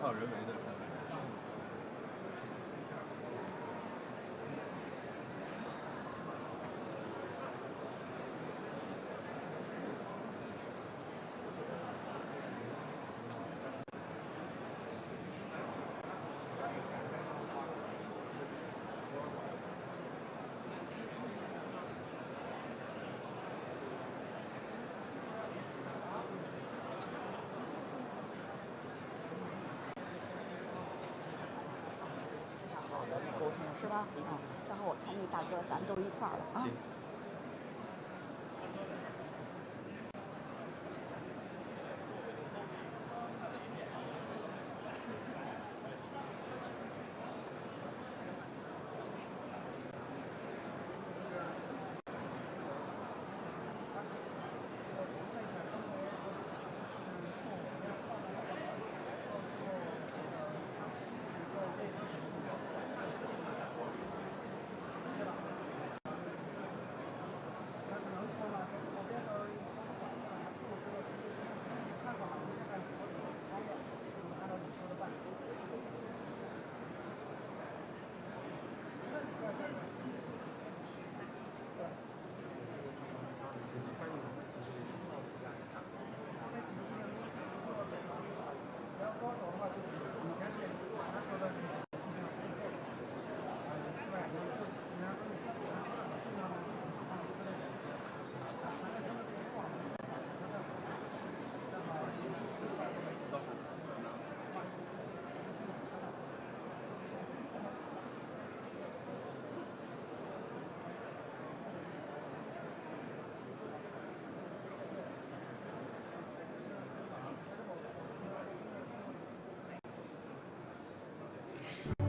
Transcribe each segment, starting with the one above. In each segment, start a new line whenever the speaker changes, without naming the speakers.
靠人为的。
沟通是吧？啊，正好我看那大哥，咱都一块儿了啊。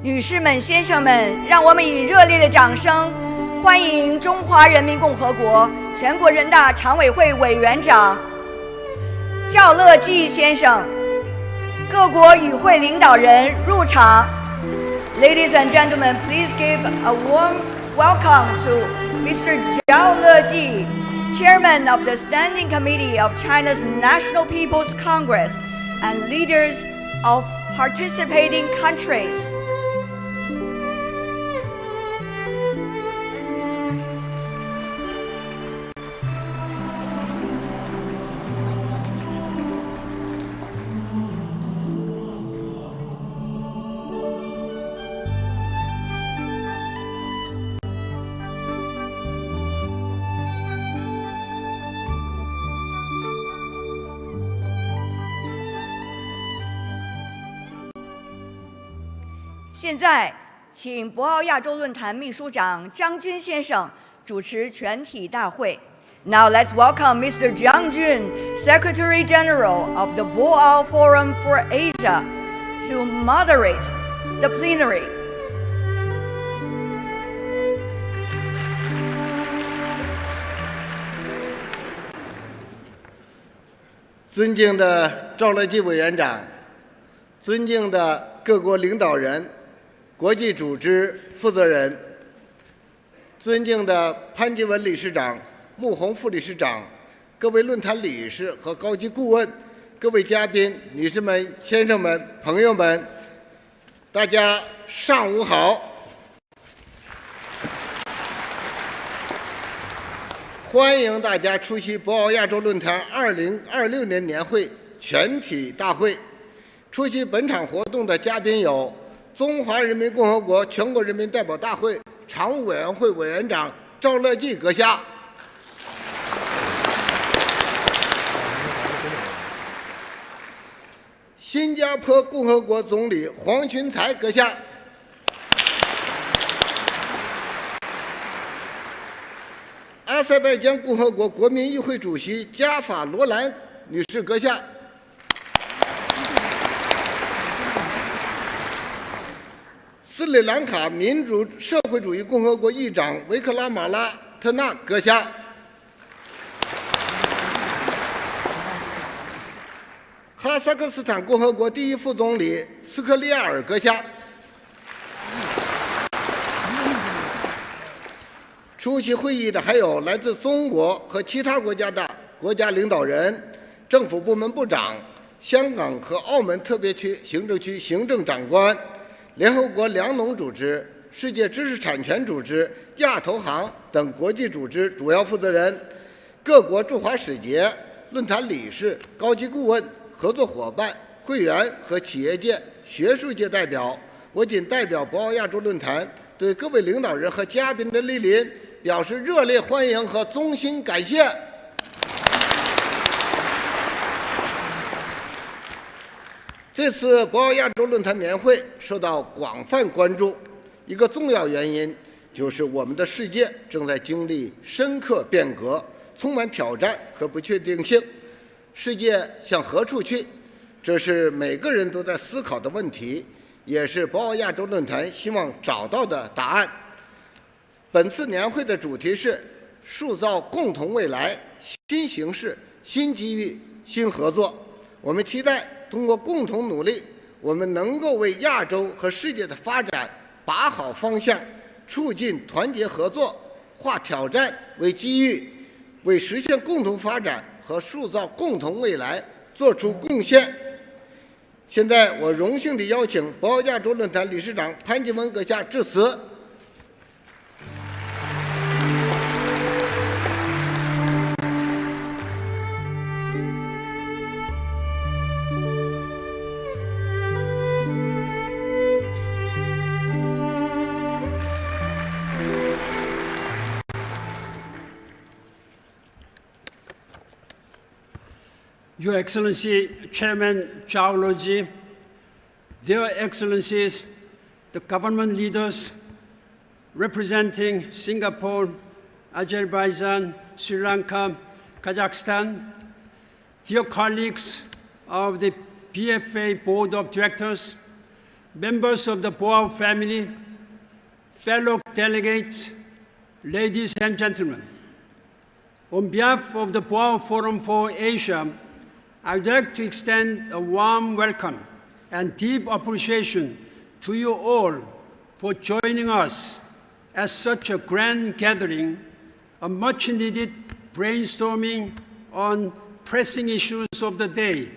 女士们、先生们，让我们以热烈的掌声欢迎中华人民共和国全国人大常委会委员长赵乐际先生、各国与会领导人入场。Ladies and gentlemen, please give a warm welcome to Mr. Zhao Leji, Chairman of the Standing Committee of China's National People's Congress, and leaders of participating countries.现在，请博鳌亚洲论坛秘书长张军先生主持全体大会。Now let's welcome Mr. Zhang Jun, Secretary General of the Boao Forum for Asia, to moderate the plenary.
尊敬的赵乐际委员长，尊敬的各国领导人、国际组织负责人，尊敬的潘基文理事长、穆宏副理事长，各位论坛理事和高级顾问，各位嘉宾、女士们、先生们、朋友们，大家上午好！欢迎大家出席博鳌亚洲论坛2026年年会全体大会。出席本场活动的嘉宾有中华人民共和国全国人民代表大会常务委员会委员长赵乐际阁下，新加坡共和国总理黄循财阁下，阿塞拜疆共和国国民议会主席加法罗兰女士阁下，斯里兰卡民主社会主义共和国议长维克拉马拉特纳阁下，哈萨克斯坦共和国第一副总理斯科利亚尔阁下，出席会议的还有来自中国和其他国家的国家领导人、政府部门部长、香港和澳门特别行政区行政长官、联合国粮农组织、世界知识产权组织、亚投行等国际组织主要负责人、各国驻华使节、论坛理事、高级顾问、合作伙伴、会员和企业界、学术界代表，我谨代表博鳌亚洲论坛对各位领导人和嘉宾的莅临表示热烈欢迎和衷心感谢。这次博鳌亚洲论坛年会受到广泛关注，一个重要原因就是我们的世界正在经历深刻变革，充满挑战和不确定性。世界向何处去？这是每个人都在思考的问题，也是博鳌亚洲论坛希望找到的答案。本次年会的主题是塑造共同未来，新形势、新机遇、新合作。我们期待通过共同努力，我们能够为亚洲和世界的发展把好方向，促进团结合作，化挑战为机遇，为实现共同发展和塑造共同未来做出贡献。现在，我荣幸地邀请博鳌亚洲论坛理事长潘基文阁下致辞。
Your Excellency, Chairman Zhao Leji, Their Excellencies, the government leaders representing Singapore, Azerbaijan, Sri Lanka, Kazakhstan, dear colleagues of the BFA Board of Directors, members of the Boao family, fellow delegates, ladies and gentlemen. On behalf of the Boao Forum for Asia, I would like to extend a warm welcome and deep appreciation to you all for joining us at such a grand gathering, a much-needed brainstorming on pressing issues of the day,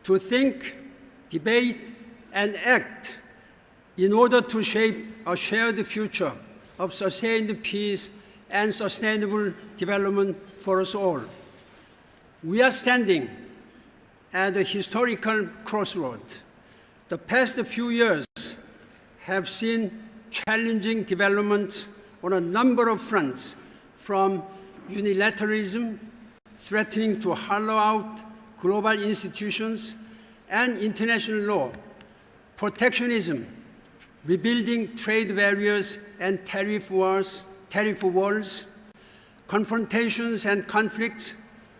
to think, debate, and act in order to shape a shared future of sustained peace and sustainable development for us all. We are standing at a historical crossroad. The past few years have seen challenging developments on a number of fronts, from unilateralism, threatening to hollow out global institutions and international law, protectionism, rebuilding trade barriers and tariff walls, confrontations and conflicts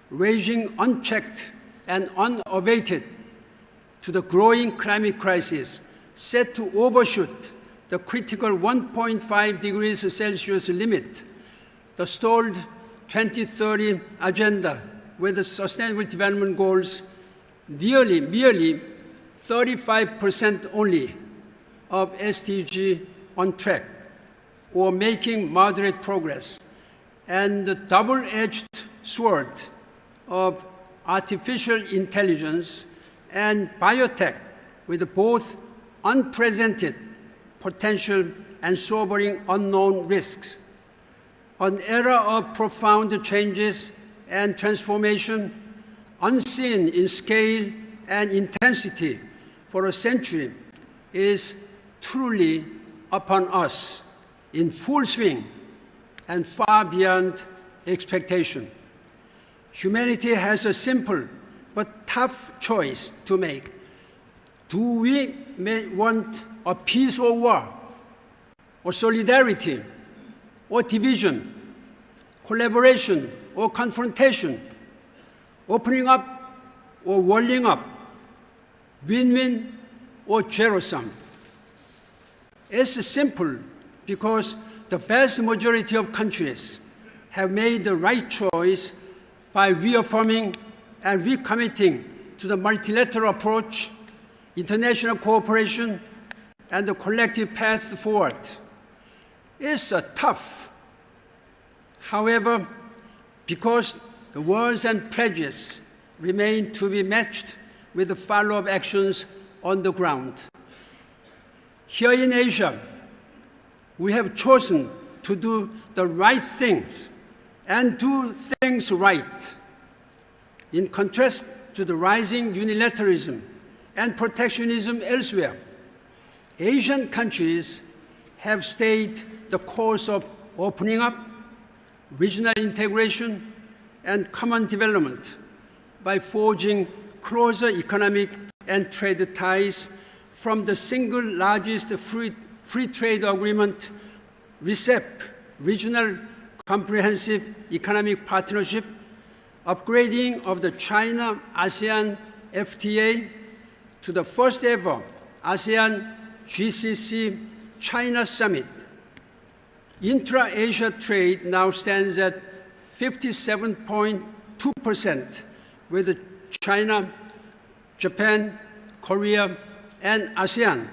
raging unchecked and unabated, to the growing climate crisis set to overshoot the critical 1.5 degrees Celsius limit, the stalled 2030 agenda with the Sustainable Development Goals, merely 35% only of SDG on track or making moderate progress, and the double-edged sword of artificial intelligence and biotech with both unprecedented potential and sobering unknown risks. An era of profound changes and transformation, unseen in scale and intensity for a century, is truly upon us, in full swing and far beyond expectation. Humanity has a simple but tough choice to make. Do we want a peace or war, or solidarity, or division, collaboration or confrontation, opening up or walling up, win-win or zero-sum? It's simple because the vast majority of countries have made the right choice by reaffirming and recommitting to the multilateral approach, international cooperation, and the collective path forward. It's tough. However, because the words and pledges remain to be matched with the follow-up actions on the ground. Here in Asia, we have chosen to do the right things and do things right. In contrast to the rising unilateralism and protectionism elsewhere, Asian countries have stayed the course of opening up, regional integration, and common development by forging closer economic and trade ties from the single largest free trade agreement, RCEP, Regional Comprehensive Economic Partnership, upgrading of the China-ASEAN FTA to the first ever ASEAN GCC China Summit. Intra-Asia trade now stands at 57.2%, with China, Japan, Korea, and ASEAN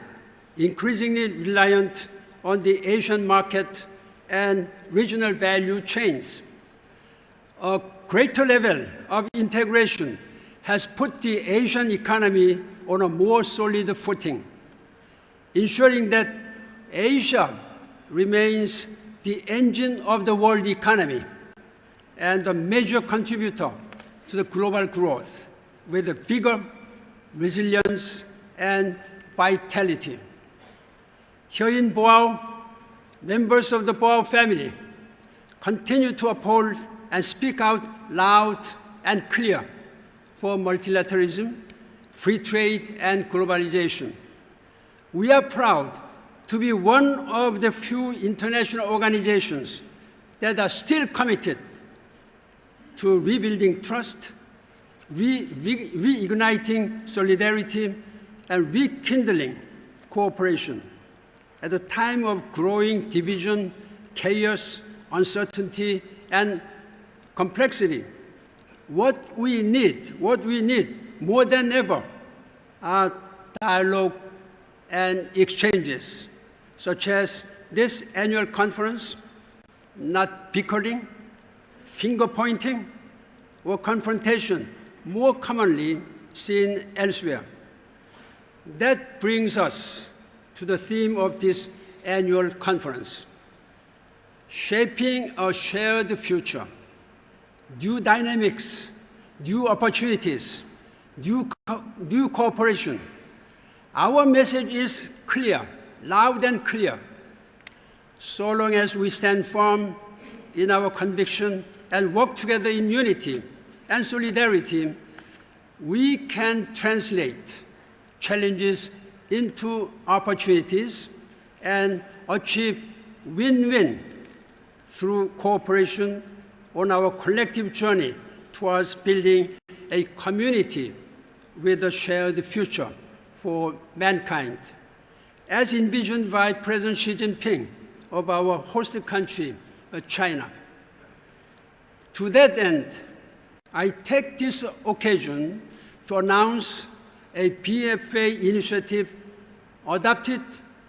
increasingly reliant on the Asian market and regional value chains. A greater level of integration has put the Asian economy on a more solid footing, ensuring that Asia remains the engine of the world economy and a major contributor to the global growth with vigor, resilience, and vitality. Here in Boao, members of the Boao family continue to uphold and speak out loud and clear for multilateralism, free trade, and globalization. We are proud to be one of the few international organizations that are still committed to rebuilding trust, reigniting solidarity, and rekindling cooperation. At a time of growing division, chaos, uncertainty, and complexity, what we need more than ever are dialogue and exchanges, such as this annual conference, not bickering, finger-pointing, or confrontation, more commonly seen elsewhere. That brings us to the theme of this annual conference: shaping a shared future, new dynamics, new opportunities, new cooperation. Our message is clear, loud and clear. So long as we stand firm in our conviction and work together in unity and solidarity, we can translate challenges into opportunities and achieve win-win through cooperation on our collective journey towards building a community with a shared future for mankind, as envisioned by President Xi Jinping of our host country, China. To that end, I take this occasion to announce a PFA initiative adopted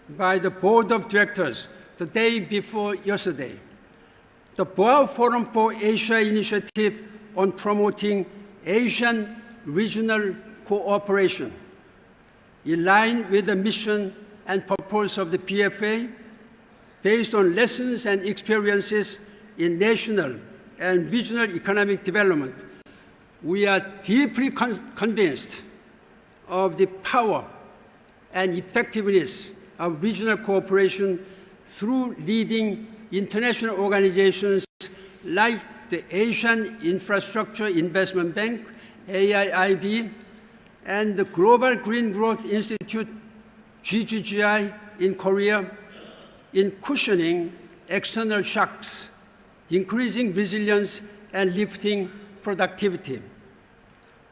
by the Board of Directors the day before yesterday. The Boao Forum for Asia initiative on promoting Asian regional cooperation, in line with the mission and purpose of the PFA, based on lessons and experiences in national and regional economic development. We are deeply convinced of the power and effectiveness of regional cooperation through leading international organizations like the Asian Infrastructure Investment Bank, AIIB, and the Global Green Growth Institute, GGGI, in Korea, in cushioning external shocks, increasing resilience, and lifting productivity.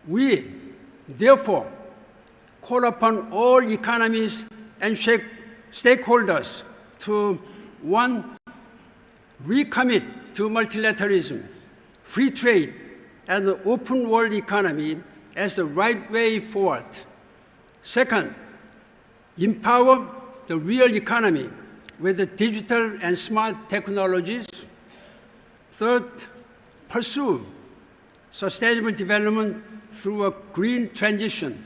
We, therefore, call upon all economies and stakeholders to, 1, recommit to multilateralism, free trade, and the open world economy as the right way forward. Second, empower the real economy with the digital and smart technologies. Third, pursue sustainable development through a green transition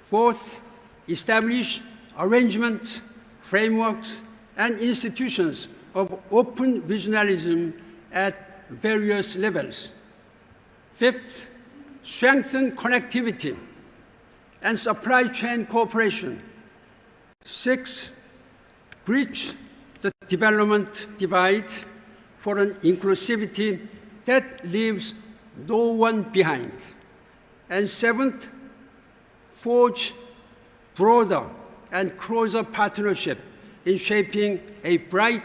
Fourth, establish arrangements, frameworks, and institutions of open regionalism at various levels. Fifth, strengthen connectivity and supply chain cooperation. Sixth, bridge the development divide for an inclusivity that leaves no one behind. And seventh, forge broader and closer partnership in shaping a bright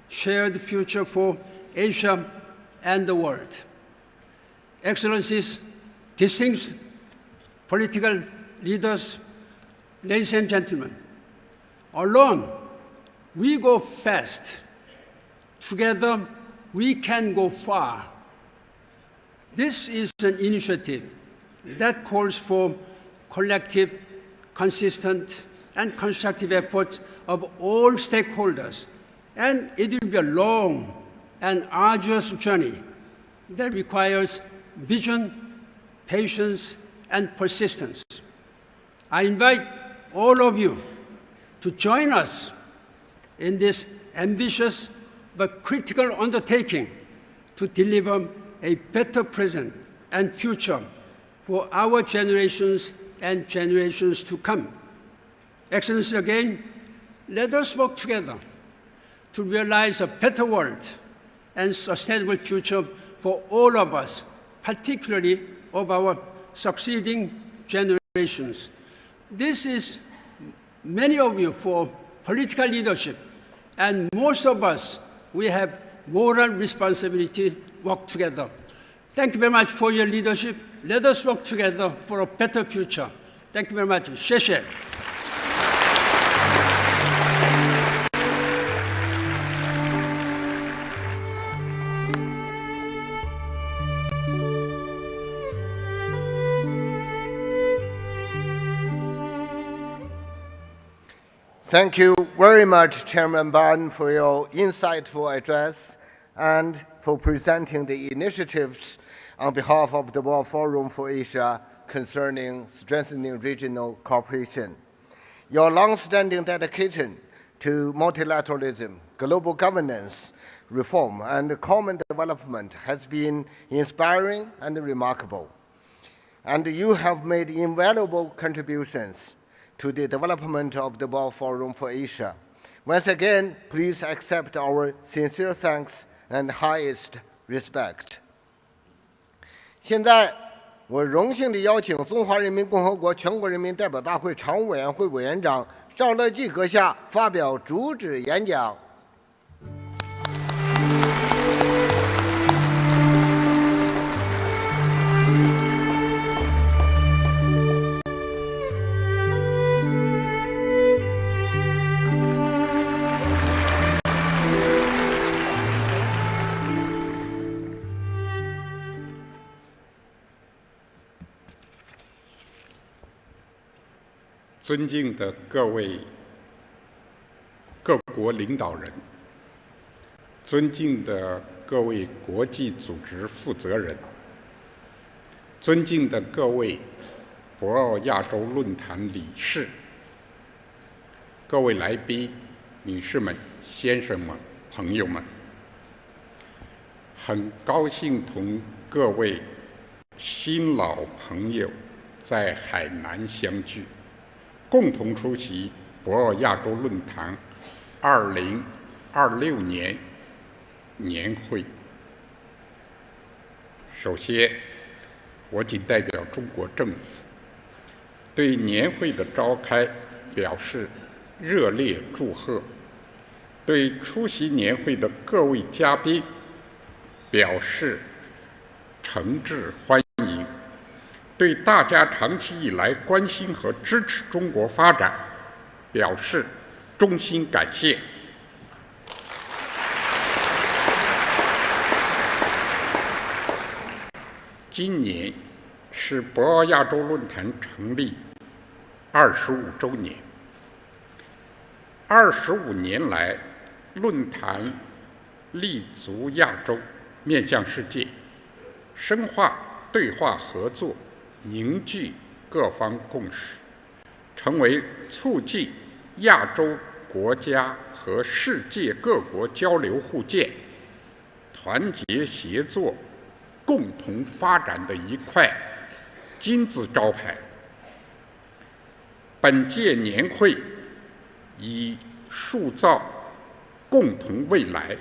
shared future for Asia and the world. Excellencies, distinguished political leaders, ladies and gentlemen, alone we go fast. Together we can go far. This is an initiative that calls for collective, consistent, and constructive efforts of all stakeholders, and it will be a long and arduous journey that requires vision, patience, and persistence. I invite all of you to join us in this ambitious but critical undertaking to deliver a better present and future for our generations and generations to come. Excellency, again, let us work together to realize a better world and sustainable future for all of us, particularly of our succeeding generations. This is many of you for political leadership, and most of us, we have moral responsibility to work together. Thank you very much for your leadership. Let us work together for a better future. Thank you very much. 谢谢。
Thank you very much, Chairman Ban, for your insightful address and for presenting the initiatives on behalf of the World Forum for Asia concerning strengthening regional cooperation. Your long-standing dedication to multilateralism, global governance, reform, and common development has been inspiring and remarkable. And you have made invaluable contributions to the development of the World Forum for Asia. Once again, please accept our sincere thanks and highest respect. 现在，我荣幸地邀请中华人民共和国全国人民代表大会常务委员会委员长赵乐际阁下发表主旨演讲。
尊敬的各位各国领导人，尊敬的各位国际组织负责人，尊敬的各位博鳌亚洲论坛理事，各位来宾、女士们、先生们、朋友们，很高兴同各位新老朋友在海南相聚，共同出席博鳌亚洲论坛2026年年会。首先，我谨代表中国政府对年会的召开表示热烈祝贺，对出席年会的各位嘉宾表示诚挚欢迎，对大家长期以来关心和支持中国发展表示衷心感谢。今年是博鳌亚洲论坛成立25周年。25年来，论坛立足亚洲，面向世界，深化对话合作，凝聚各方共识，成为促进亚洲国家和世界各国交流互鉴、团结协作、共同发展的一块金字招牌。本届年会以塑造共同未来、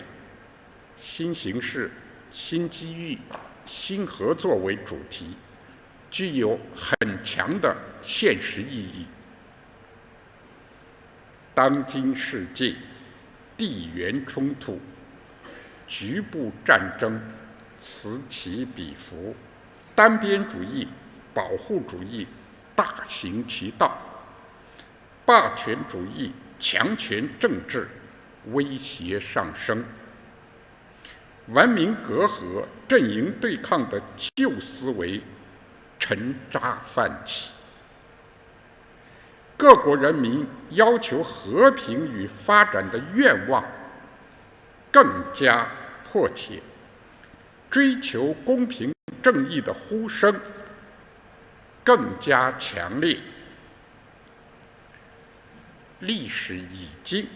新形势、新机遇、新合作为主题，具有很强的现实意义。当今世界地缘冲突、局部战争此起彼伏，单边主义、保护主义大行其道，霸权主义、强权政治威胁上升，文明隔阂、阵营对抗的旧思维沉渣泛起，各国人民要求和平与发展的愿望更加迫切，追求公平正义的呼声更加强烈。历史已经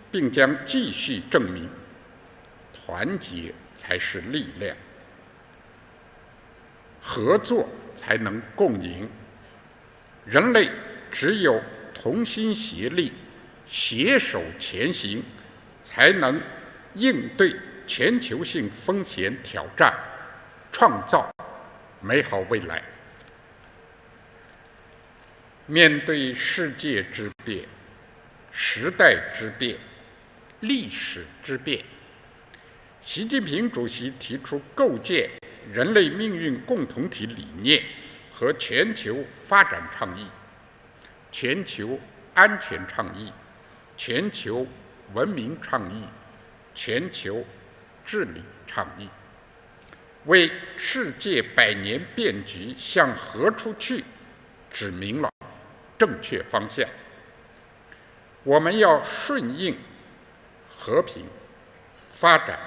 并将继续证明，团结才是力量，合作才能共赢。人类只有同心协力、携手前行，才能应对全球性风险挑战，创造美好未来。面对世界之变、时代之变、历史之变，习近平主席提出构建人类命运共同体理念和全球发展倡议、全球安全倡议、全球文明倡议、全球治理倡议，为世界百年变局向何处去指明了正确方向。我们要顺应和平、发展、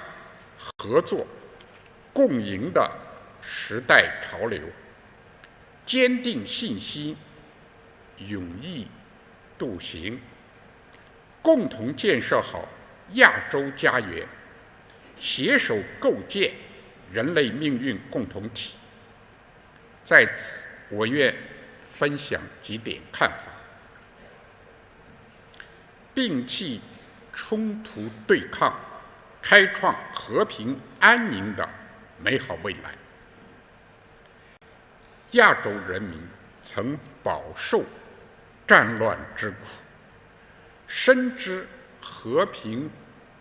合作、共赢的时代潮流，坚定信心，勇毅笃行，共同建设好亚洲家园，携手构建人类命运共同体。在此，我愿分享几点看法：摒弃冲突对抗，开创和平安宁的美好未来。亚洲人民曾饱受战乱之苦，深知和平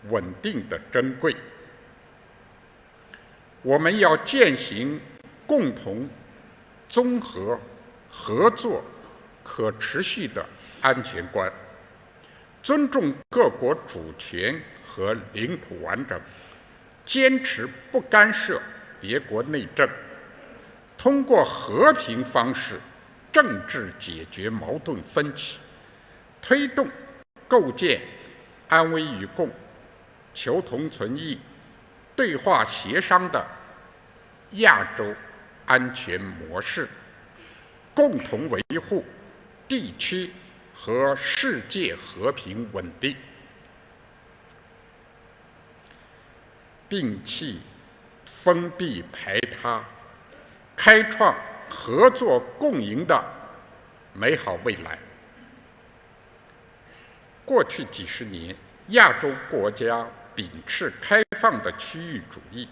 稳定的珍贵。我们要践行共同、综合、合作、可持续的安全观，尊重各国主权和领土完整，坚持不干涉别国内政，通过和平方式政治解决矛盾分歧，推动构建安危与共、求同存异、对话协商的亚洲安全模式，共同维护地区和世界和平稳定，摒弃封闭排他，开创合作共赢的美好未来。过去几十年，亚洲国家秉持开放的区域主义，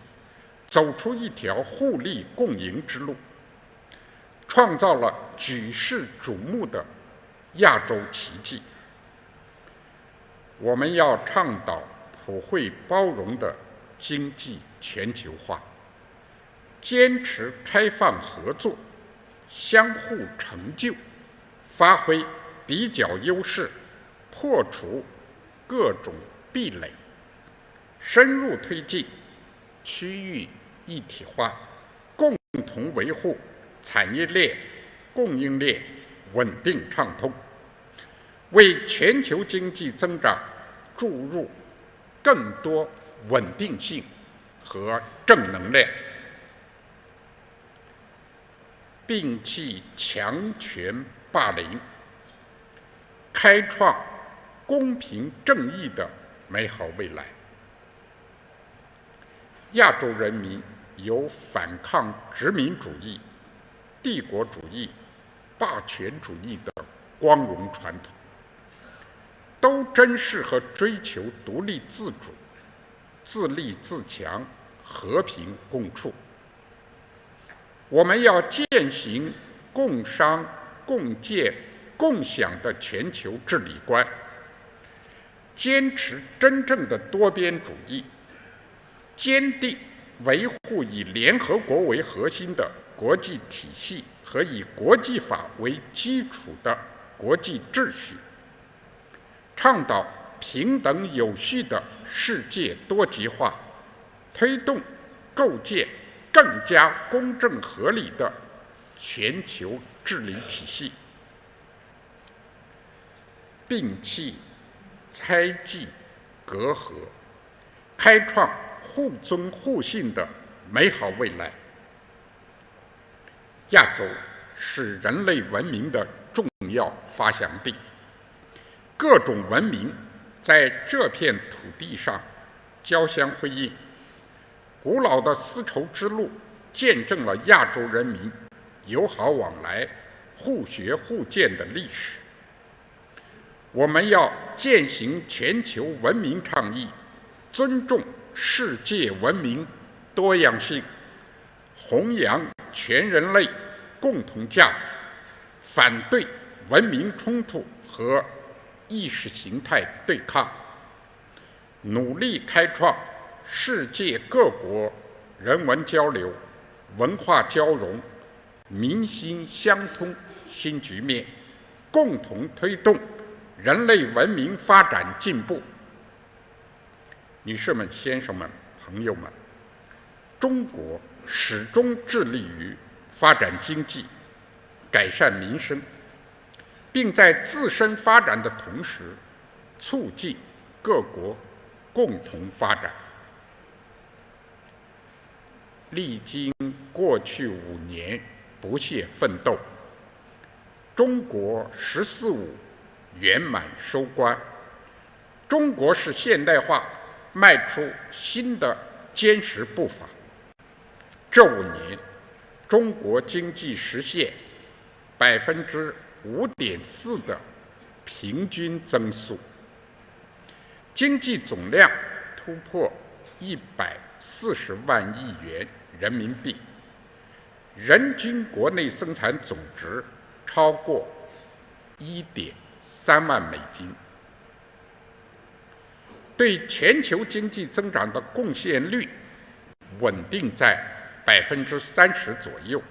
走出一条互利共赢之路，创造了举世瞩目的亚洲奇迹。我们要倡导普惠包容的经济全球化，坚持开放合作，相互成就，发挥比较优势，破除各种壁垒，深入推进区域一体化，共同维护产业链、供应链稳定畅通，为全球经济增长注入更多稳定性和正能量。摒弃强权霸凌，开创公平正义的美好未来。亚洲人民有反抗殖民主义、帝国主义、霸权主义的光荣传统，都珍视和追求独立自主、自立自强、和平共处。我们要践行共商、共建、共享的全球治理观，坚持真正的多边主义，坚定维护以联合国为核心的国际体系和以国际法为基础的国际秩序，倡导平等有序的世界多极化，推动构建更加公正合理的全球治理体系，摒弃猜忌隔阂，开创互尊互信的美好未来。亚洲是人类文明的重要发祥地，各种文明在这片土地上交相辉映，古老的丝绸之路见证了亚洲人民友好往来、互学互鉴的历史。我们要践行全球文明倡议，尊重世界文明多样性，弘扬全人类共同价值，反对文明冲突和意识形态对抗，努力开创世界各国人文交流、文化交融、民心相通新局面，共同推动人类文明发展进步。女士们、先生们、朋友们，中国始终致力于发展经济、改善民生，并在自身发展的同时，促进各国共同发展。历经过去5年不懈奋斗，中国“十四五”圆满收官，中国式现代化迈出新的坚实步伐。这5年，中国经济实现5.4%的平均增速，经济总量突破140万亿元人民币，人均国内生产总值超过1.3万美金，对全球经济增长的贡献率稳定在30%左右，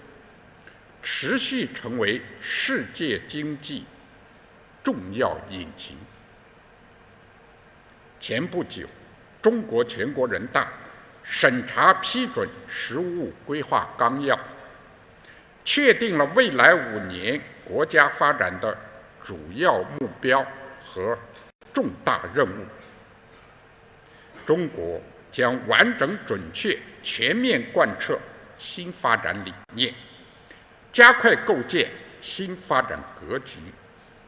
持续成为世界经济重要引擎。前不久，中国全国人大审查批准15五规划纲要，确定了未来5年国家发展的主要目标和重大任务。中国将完整、准确、全面贯彻新发展理念，加快构建新发展格局，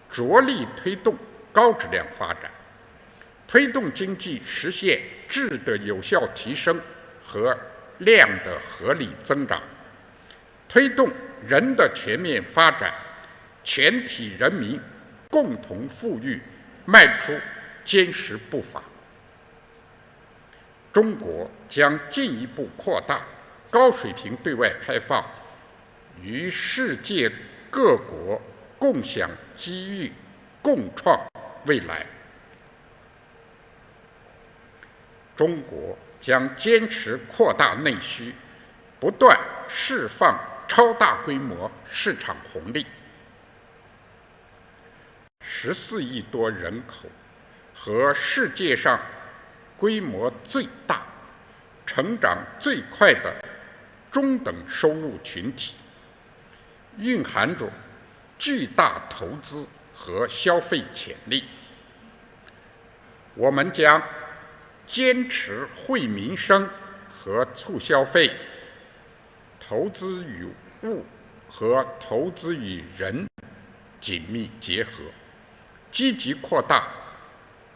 着力推动高质量发展，推动经济实现质的有效提升和量的合理增长，推动人的全面发展，全体人民共同富裕迈出坚实步伐。中国将进一步扩大高水平对外开放，与世界各国共享机遇，共创未来。中国将坚持扩大内需，不断释放超大规模市场红利。14亿多人口和世界上规模最大、成长最快的中等收入群体，蕴含着巨大投资和消费潜力。我们将坚持惠民生和促消费，投资与物和投资与人紧密结合，积极扩大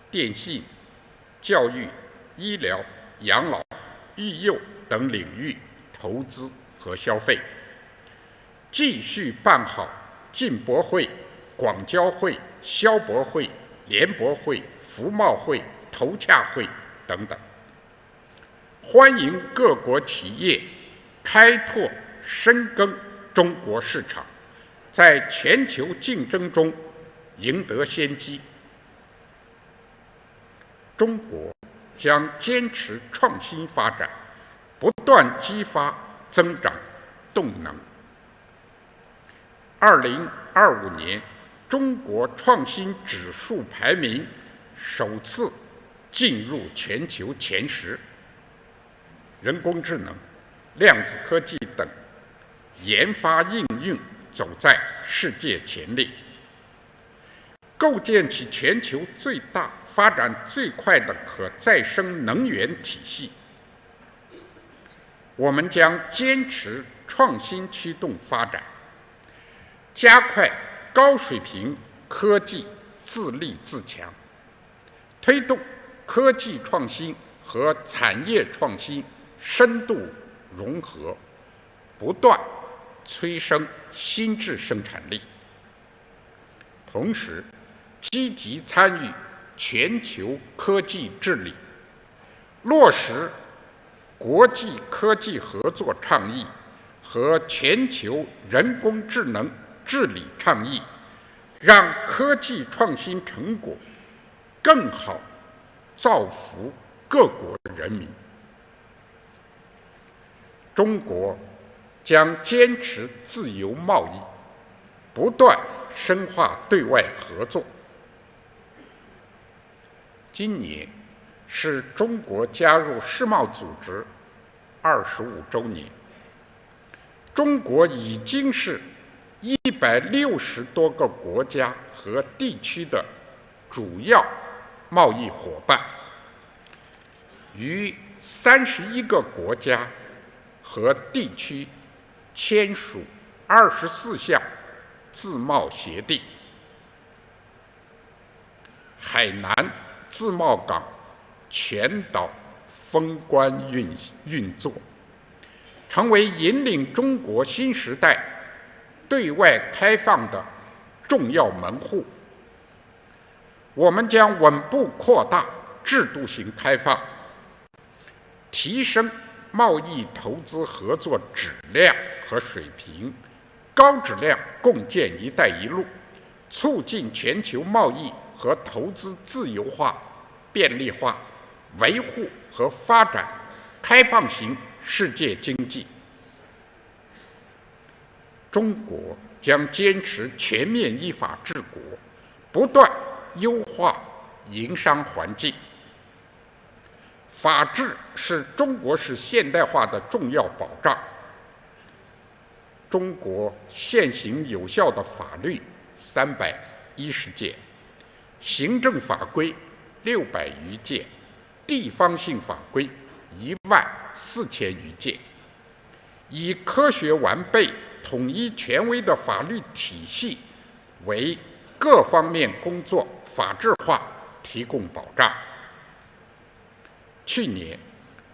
电信、教育、医疗、养老、育幼等领域投资和消费，继续办好进博会、广交会、消博会、联博会、服贸会、投洽会等等，欢迎各国企业开拓深耕中国市场，在全球竞争中赢得先机。中国将坚持创新发展，不断激发增长动能。2025年，中国创新指数排名首次进入全球前10，人工智能、量子科技等研发应用走在世界前列，构建起全球最大、发展最快的可再生能源体系。我们将坚持创新驱动发展，加快高水平科技自立自强，推动科技创新和产业创新深度融合，不断催生新质生产力。同时，积极参与全球科技治理，落实国际科技合作倡议和全球人工智能治理倡议，让科技创新成果更好造福各国人民。中国将坚持自由贸易，不断深化对外合作。今年是中国加入世贸组织25周年，中国已经是160多个国家和地区的主要贸易伙伴，与31个国家和地区签署24项自贸协定。海南自贸港全岛封关运作，成为引领中国新时代对外开放的重要门户。我们将稳步扩大制度性开放，提升贸易投资合作质量和水平，高质量共建“一带一路”，促进全球贸易和投资自由化、便利化，维护和发展开放型世界经济。中国将坚持全面依法治国，不断优化营商环境。法治是中国式现代化的重要保障。中国现行有效的法律310件，行政法规600余件，地方性法规14000余件，以科学完备、统一权威的法律体系为各方面工作法治化提供保障。去年，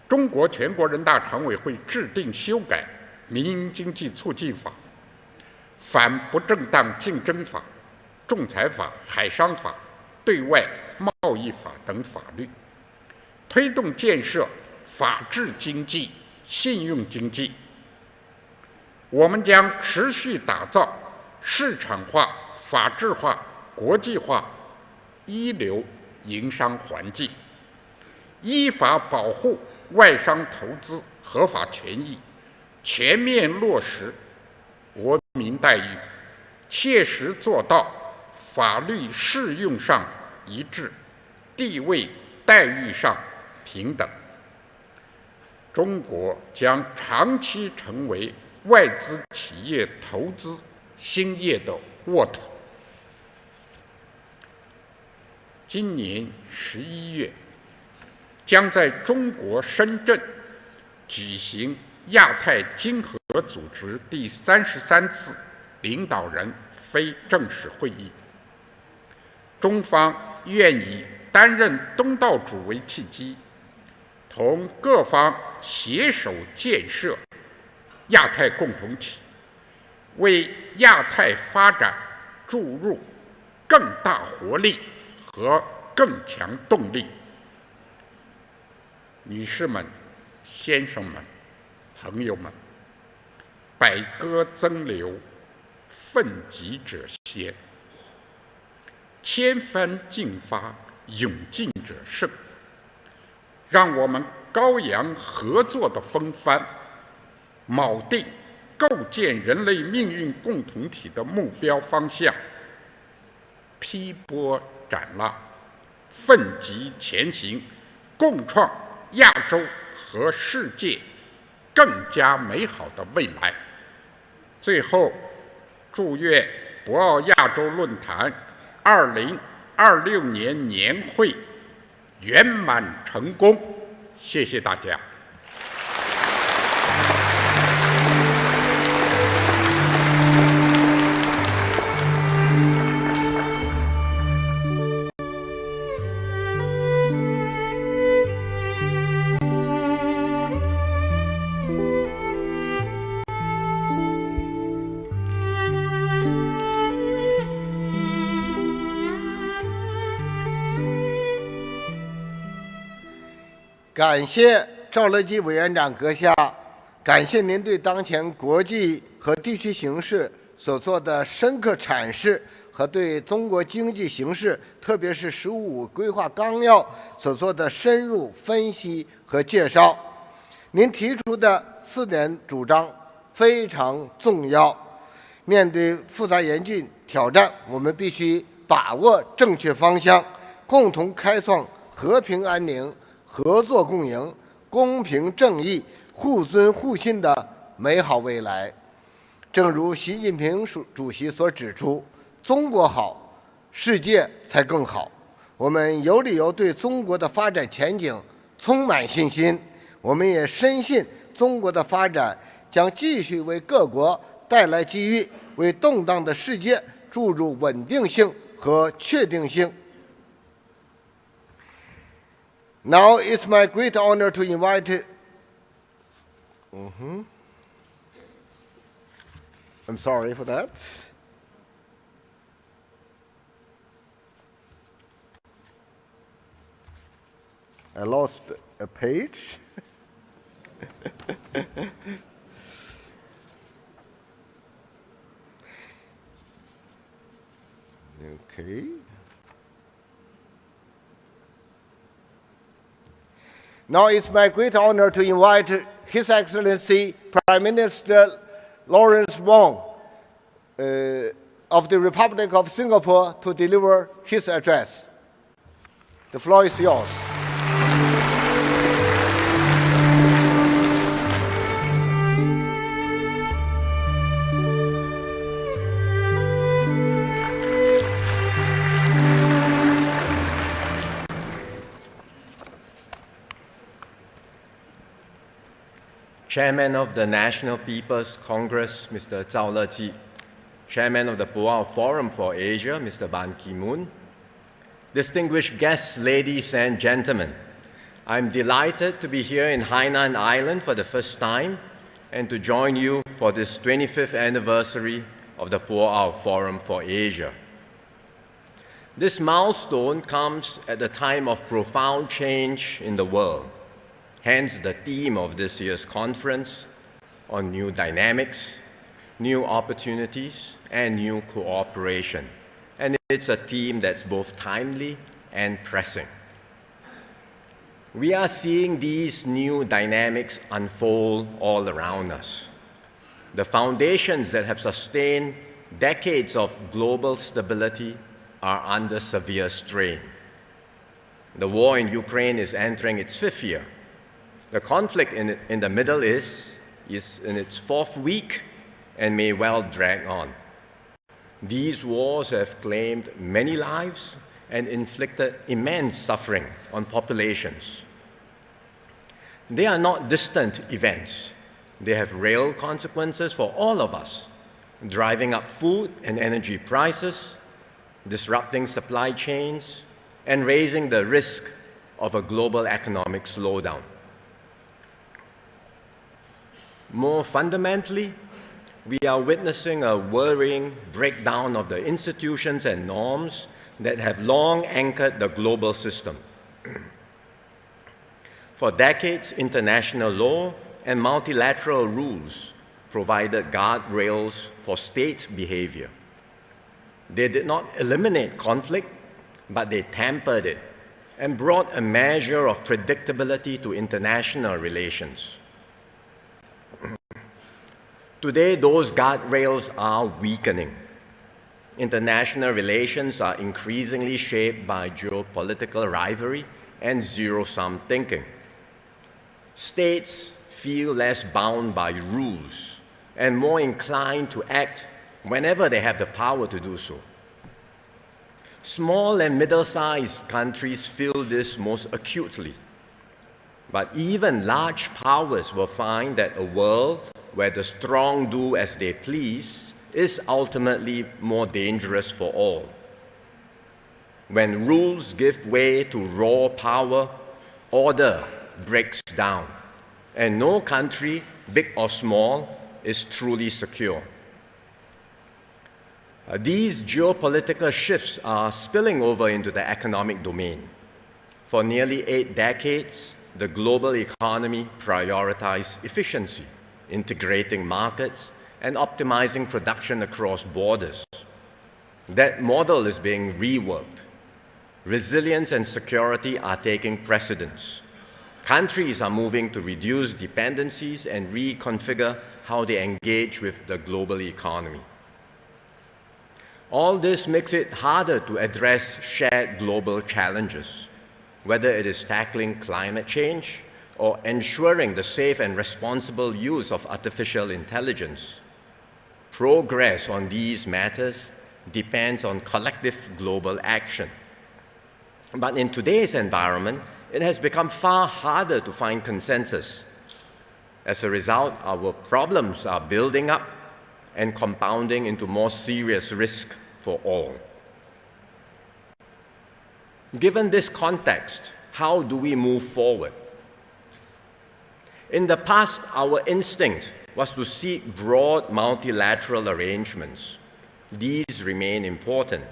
中国全国人大常委会制定修改《民营经济促进法》、《反不正当竞争法》、《仲裁法》、《海商法》、《对外贸易法》等法律，推动建设法治经济、信用经济。我们将持续打造市场化、法治化、国际化一流营商环境，依法保护外商投资合法权益，全面落实国民待遇，切实做到法律适用上一致，地位待遇上平等。中国将长期成为外资企业投资兴业的沃土。今年11月，将在中国深圳举行亚太经合组织第33次领导人非正式会议。中方愿以担任东道主为契机，同各方携手建设亚太共同体，为亚太发展注入更大活力和更强动力。女士们、先生们、朋友们，百舸争流，奋楫者先，千帆竞发，勇进者胜。让我们高扬合作的风帆，铆定构建人类命运共同体的目标方向，劈波斩浪，奋楫前行，共创亚洲和世界更加美好的未来。最后，祝愿博鳌亚洲论坛2026年年会圆满成功。谢谢大家。
感谢赵乐际委员长阁下，感谢您对当前国际和地区形势所做的深刻阐释和对中国经济形势，特别是“十五五”规划纲要所做的深入分析和介绍。您提出的4点主张非常重要。面对复杂严峻挑战，我们必须把握正确方向，共同开创和平安宁、合作共赢、公平正义、互尊互信的美好未来。正如习近平主席所指出，中国好，世界才更好。我们有理由对中国的发展前景充满信心，我们也深信中国的发展将继续为各国带来机遇，为动荡的世界注入稳定性和确定性。Now it's my great honor to invite. I'm sorry for that. I lost a page. Okay. Now it's my great honor to invite His Excellency Prime Minister Lawrence Wong of the Republic of Singapore to deliver his address. The floor is yours.
Chairman of the National People's Congress, Mr. Zhao Leji, Chairman of the博鰲Forum for Asia, Mr. Ban Ki-moon, distinguished guests, ladies and gentlemen, I'm delighted to be here in Hainan Island for the first time and to join you for this 25th anniversary of the博鰲Forum for Asia. This milestone comes at a time of profound change in the world. Hence the theme of this year's conference on new dynamics, new opportunities, and new cooperation. And it's a theme that's both timely and pressing. We are seeing these new dynamics unfold all around us. The foundations that have sustained decades of global stability are under severe strain. The war in Ukraine is entering its 5th year. The conflict in the Middle East is in its 4th week and may well drag on. These wars have claimed many lives and inflicted immense suffering on populations. They are not distant events. They have real consequences for all of us, driving up food and energy prices, disrupting supply chains, and raising the risk of a global economic slowdown. More fundamentally, we are witnessing a worrying breakdown of the institutions and norms that have long anchored the global system. For decades, international law and multilateral rules provided guardrails for state behavior. They did not eliminate conflict, but they tempered it and brought a measure of predictability to international relations. Today, those guardrails are weakening. International relations are increasingly shaped by geopolitical rivalry and zero-sum thinking. States feel less bound by rules and more inclined to act whenever they have the power to do so. Small and middle-sized countries feel this most acutely. But even large powers will find that a world where the strong do as they please is ultimately more dangerous for all. When rules give way to raw power, order breaks down, and no country, big or small, is truly secure. These geopolitical shifts are spilling over into the economic domain. For nearly 8 decades, the global economy prioritized efficiency, integrating markets, and optimizing production across borders. That model is being reworked. Resilience and security are taking precedence. Countries are moving to reduce dependencies and reconfigure how they engage with the global economy. All this makes it harder to address shared global challenges, whether it is tackling climate change or ensuring the safe and responsible use of artificial intelligence. Progress on these matters depends on collective global action. But in today's environment, it has become far harder to find consensus. As a result, our problems are building up and compounding into more serious risk for all. Given this context, how do we move forward? In the past, our instinct was to seek broad multilateral arrangements. These remain important.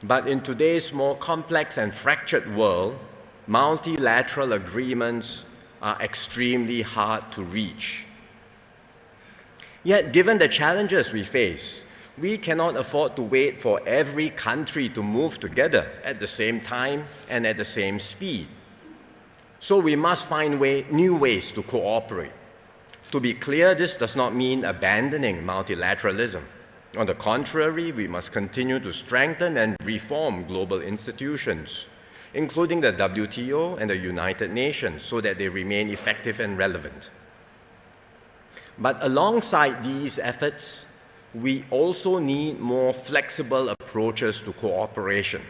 But in today's more complex and fractured world, multilateral agreements are extremely hard to reach. Yet, given the challenges we face, we cannot afford to wait for every country to move together at the same time and at the same speed. So we must find new ways to cooperate. To be clear, this does not mean abandoning multilateralism. On the contrary, we must continue to strengthen and reform global institutions, including the WTO and the United Nations, so that they remain effective and relevant. But alongside these efforts, we also need more flexible approaches to cooperation.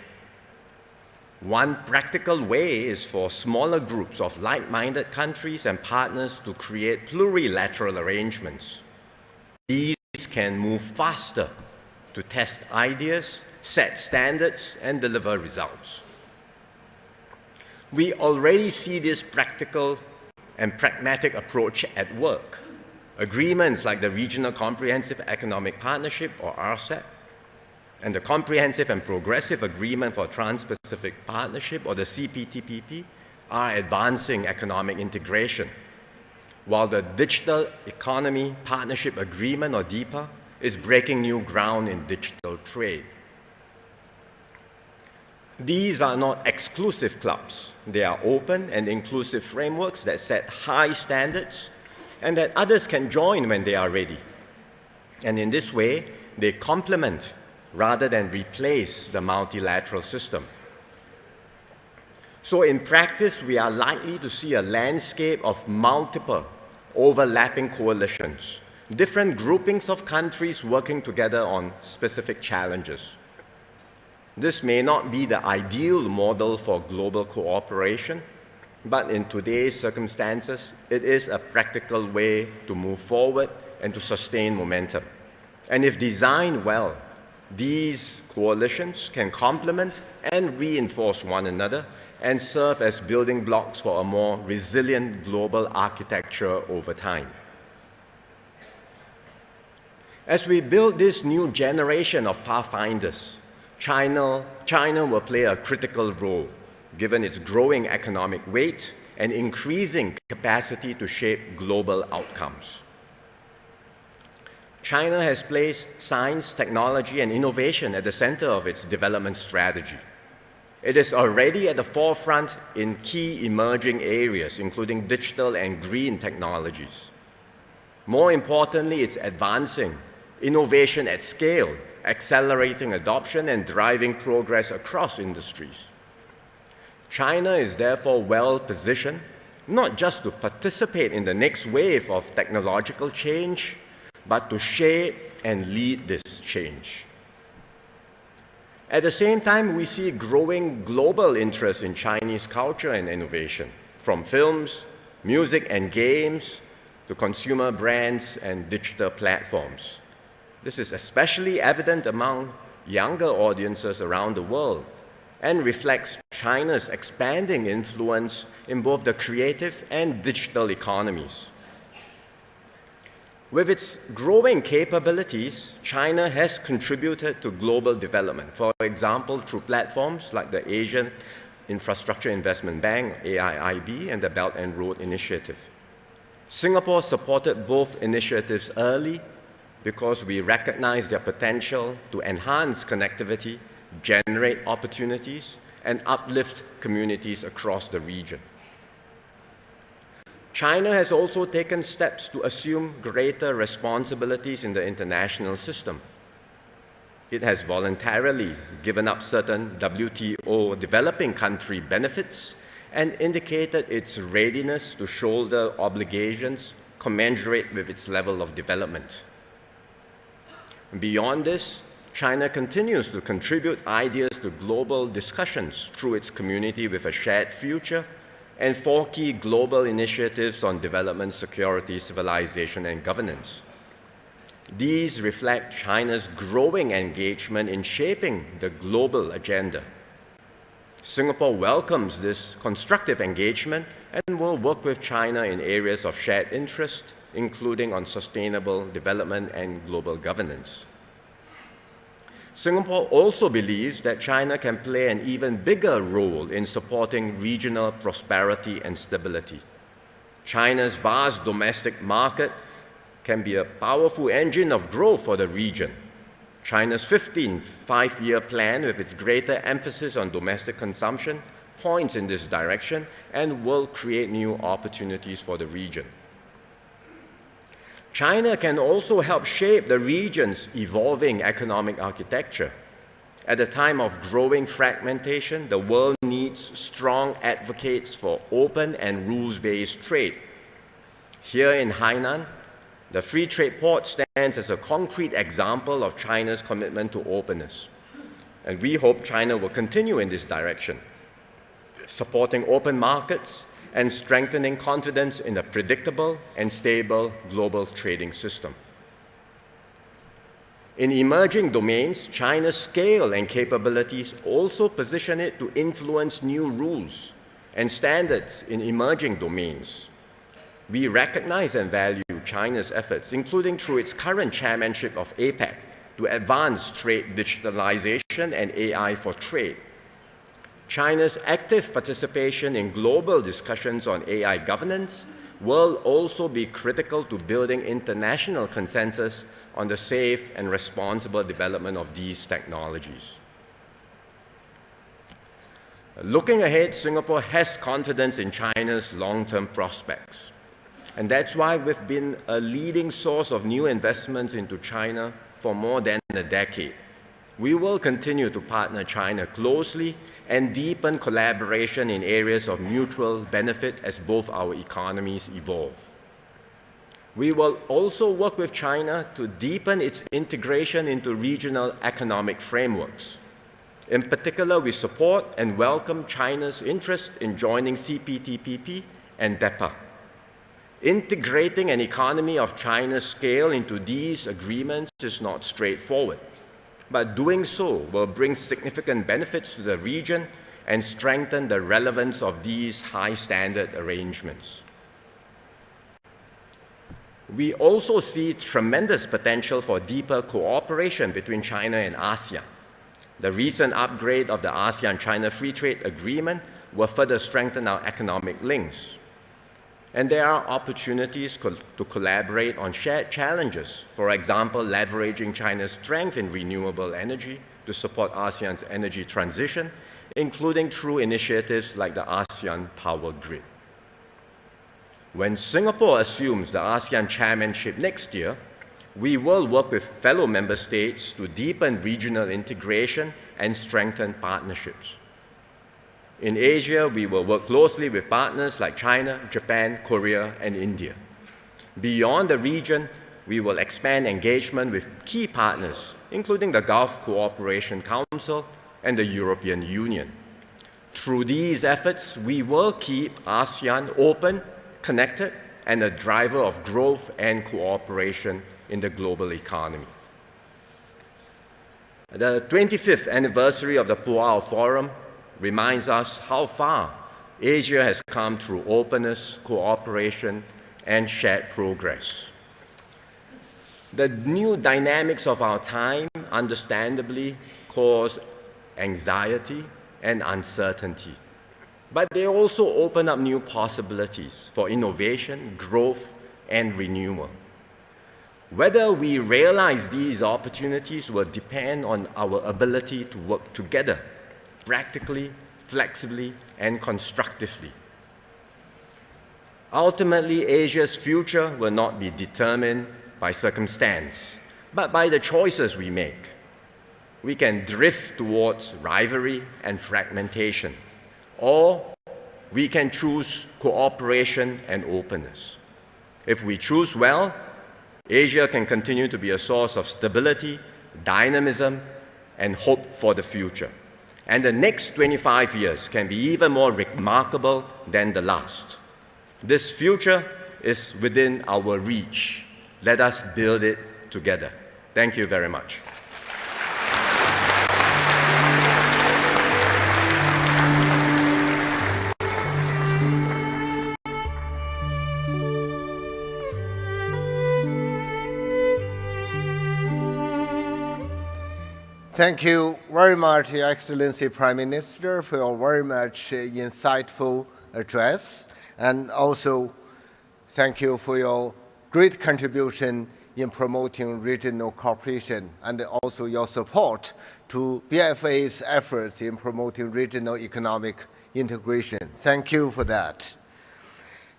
One practical way is for smaller groups of like-minded countries and partners to create plurilateral arrangements. These can move faster to test ideas, set standards, and deliver results. We already see this practical and pragmatic approach at work. Agreements like the Regional Comprehensive Economic Partnership, or RCEP, and the Comprehensive and Progressive Agreement for Trans-Pacific Partnership, or the CPTPP, are advancing economic integration, while the Digital Economy Partnership Agreement, or DEPA, is breaking new ground in digital trade. These are not exclusive clubs. They are open and inclusive frameworks that set high standards and that others can join when they are ready. And in this way, they complement rather than replace the multilateral system. So in practice, we are likely to see a landscape of multiple overlapping coalitions, different groupings of countries working together on specific challenges. This may not be the ideal model for global cooperation, but in today's circumstances, it is a practical way to move forward and to sustain momentum. And if designed well, These coalitions can complement and reinforce one another and serve as building blocks for a more resilient global architecture over time. As we build this new generation of pathfinders, China will play a critical role, given its growing economic weight and increasing capacity to shape global outcomes. China has placed science, technology, and innovation at the center of its development strategy. It is already at the forefront in key emerging areas, including digital and green technologies. More importantly, it's advancing innovation at scale, accelerating adoption and driving progress across industries. China is therefore well positioned not just to participate in the next wave of technological change, but to shape and lead this change. At the same time, we see growing global interest in Chinese culture and innovation, from films, music and games, to consumer brands and digital platforms. This is especially evident among younger audiences around the world and reflects China's expanding influence in both the creative and digital economies. With its growing capabilities, China has contributed to global development, for example, through platforms like the Asian Infrastructure Investment Bank, AIIB, and the Belt and Road Initiative. Singapore supported both initiatives early because we recognize their potential to enhance connectivity, generate opportunities, and uplift communities across the region. China has also taken steps to assume greater responsibilities in the international system. It has voluntarily given up certain WTO developing country benefits and indicated its readiness to shoulder obligations commensurate with its level of development. Beyond this, China continues to contribute ideas to global discussions through its Community with a Shared Future and 4 key global initiatives on development, security, civilization, and governance. These reflect China's growing engagement in shaping the global agenda. Singapore welcomes this constructive engagement and will work with China in areas of shared interest, including on sustainable development and global governance. Singapore also believes that China can play an even bigger role in supporting regional prosperity and stability. China's vast domestic market can be a powerful engine of growth for the region. China's 15th five-year plan, with its greater emphasis on domestic consumption, points in this direction and will create new opportunities for the region. China can also help shape the region's evolving economic architecture. At a time of growing fragmentation, the world needs strong advocates for open and rules-based trade. Here in Hainan, the Free Trade Port stands as a concrete example of China's commitment to openness. And we hope China will continue in this direction, supporting open markets and strengthening confidence in a predictable and stable global trading system. In emerging domains, China's scale and capabilities also position it to influence new rules and standards in emerging domains. We recognize and value China's efforts, including through its current chairmanship of APEC, to advance trade digitalization and AI for trade. China's active participation in global discussions on AI governance will also be critical to building international consensus on the safe and responsible development of these technologies. Looking ahead, Singapore has confidence in China's long-term prospects. And that's why we've been a leading source of new investments into China for more than a decade. We will continue to partner China closely and deepen collaboration in areas of mutual benefit as both our economies evolve. We will also work with China to deepen its integration into regional economic frameworks. In particular, we support and welcome China's interest in joining CPTPP and DEPA. Integrating an economy of China's scale into these agreements is not straightforward. but doing so will bring significant benefits to the region and strengthen the relevance of these high-standard arrangements. We also see tremendous potential for deeper cooperation between China and ASEAN. The recent upgrade of the ASEAN-China Free Trade Agreement will further strengthen our economic links. And there are opportunities to collaborate on shared challenges, for example, leveraging China's strength in renewable energy to support ASEAN's energy transition, including through initiatives like the ASEAN Power Grid. When Singapore assumes the ASEAN chairmanship next year, we will work with fellow member states to deepen regional integration and strengthen partnerships. In Asia, we will work closely with partners like China, Japan, Korea, and India. Beyond the region, we will expand engagement with key partners, including the Gulf Cooperation Council and the European Union. Through these efforts, we will keep ASEAN open, connected, and a driver of growth and cooperation in the global economy. The 25th anniversary of the博鰲Forum reminds us how far Asia has come through openness, cooperation, and shared progress. The new dynamics of our time understandably cause anxiety and uncertainty, but they also open up new possibilities for innovation, growth, and renewal. Whether we realize these opportunities will depend on our ability to work together, practically, flexibly, and constructively. Ultimately, Asia's future will not be determined by circumstance, but by the choices we make. We can drift towards rivalry and fragmentation, or we can choose cooperation and openness. If we choose well, Asia can continue to be a source of stability, dynamism, and hope for the future. And the next 25 years can be even more remarkable than the last. This future is within our reach. Let us build it together. Thank you very much.
Thank you very much, Your Excellency Prime Minister, for your very much insightful address. And also, thank you for your great contribution in promoting regional cooperation and also your support to BFA's efforts in promoting regional economic integration. Thank you for that.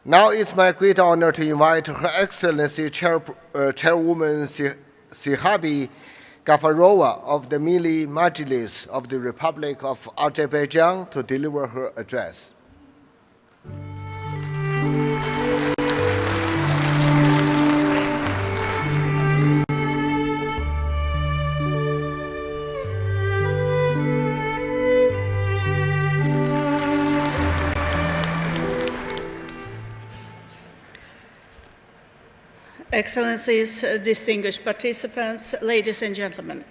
Now it's my great honor to invite Her Excellency Chairwoman Sihabi Gafarova of the Milli Majlis of the Republic of Azerbaijan to deliver her address.
Excellencies, distinguished participants, ladies and gentlemen,